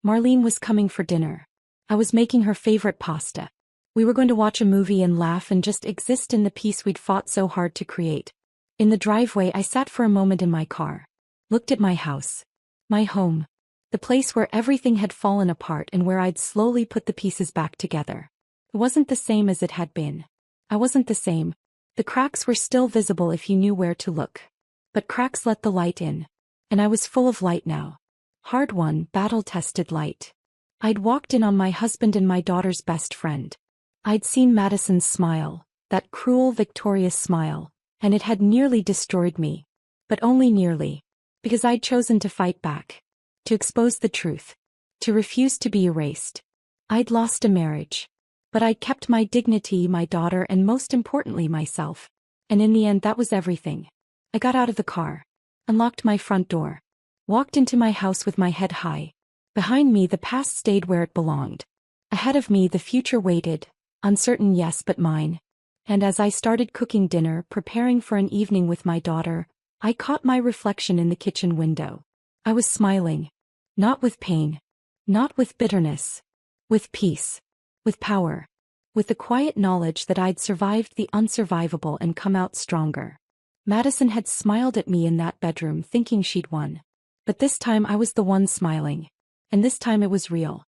Marlene was coming for dinner. I was making her favorite pasta. We were going to watch a movie and laugh and just exist in the peace we'd fought so hard to create. In the driveway, I sat for a moment in my car. Looked at my house. My home. The place where everything had fallen apart and where I'd slowly put the pieces back together. It wasn't the same as it had been. I wasn't the same. The cracks were still visible if you knew where to look. But cracks let the light in. And I was full of light now. Hard-won, battle-tested light. I'd walked in on my husband and my daughter's best friend. I'd seen Madison's smile, that cruel, victorious smile, and it had nearly destroyed me. But only nearly. Because I'd chosen to fight back. To expose the truth. To refuse to be erased. I'd lost a marriage. But I'd kept my dignity, my daughter, and most importantly myself. And in the end that was everything. I got out of the car. Unlocked my front door. Walked into my house with my head high. Behind me the past stayed where it belonged. Ahead of me the future waited, uncertain yes but mine. And as I started cooking dinner, preparing for an evening with my daughter, I caught my reflection in the kitchen window. I was smiling. Not with pain. Not with bitterness. With peace. With power. With the quiet knowledge that I'd survived the unsurvivable and come out stronger. Madison had smiled at me in that bedroom thinking she'd won. But this time I was the one smiling. And this time it was real.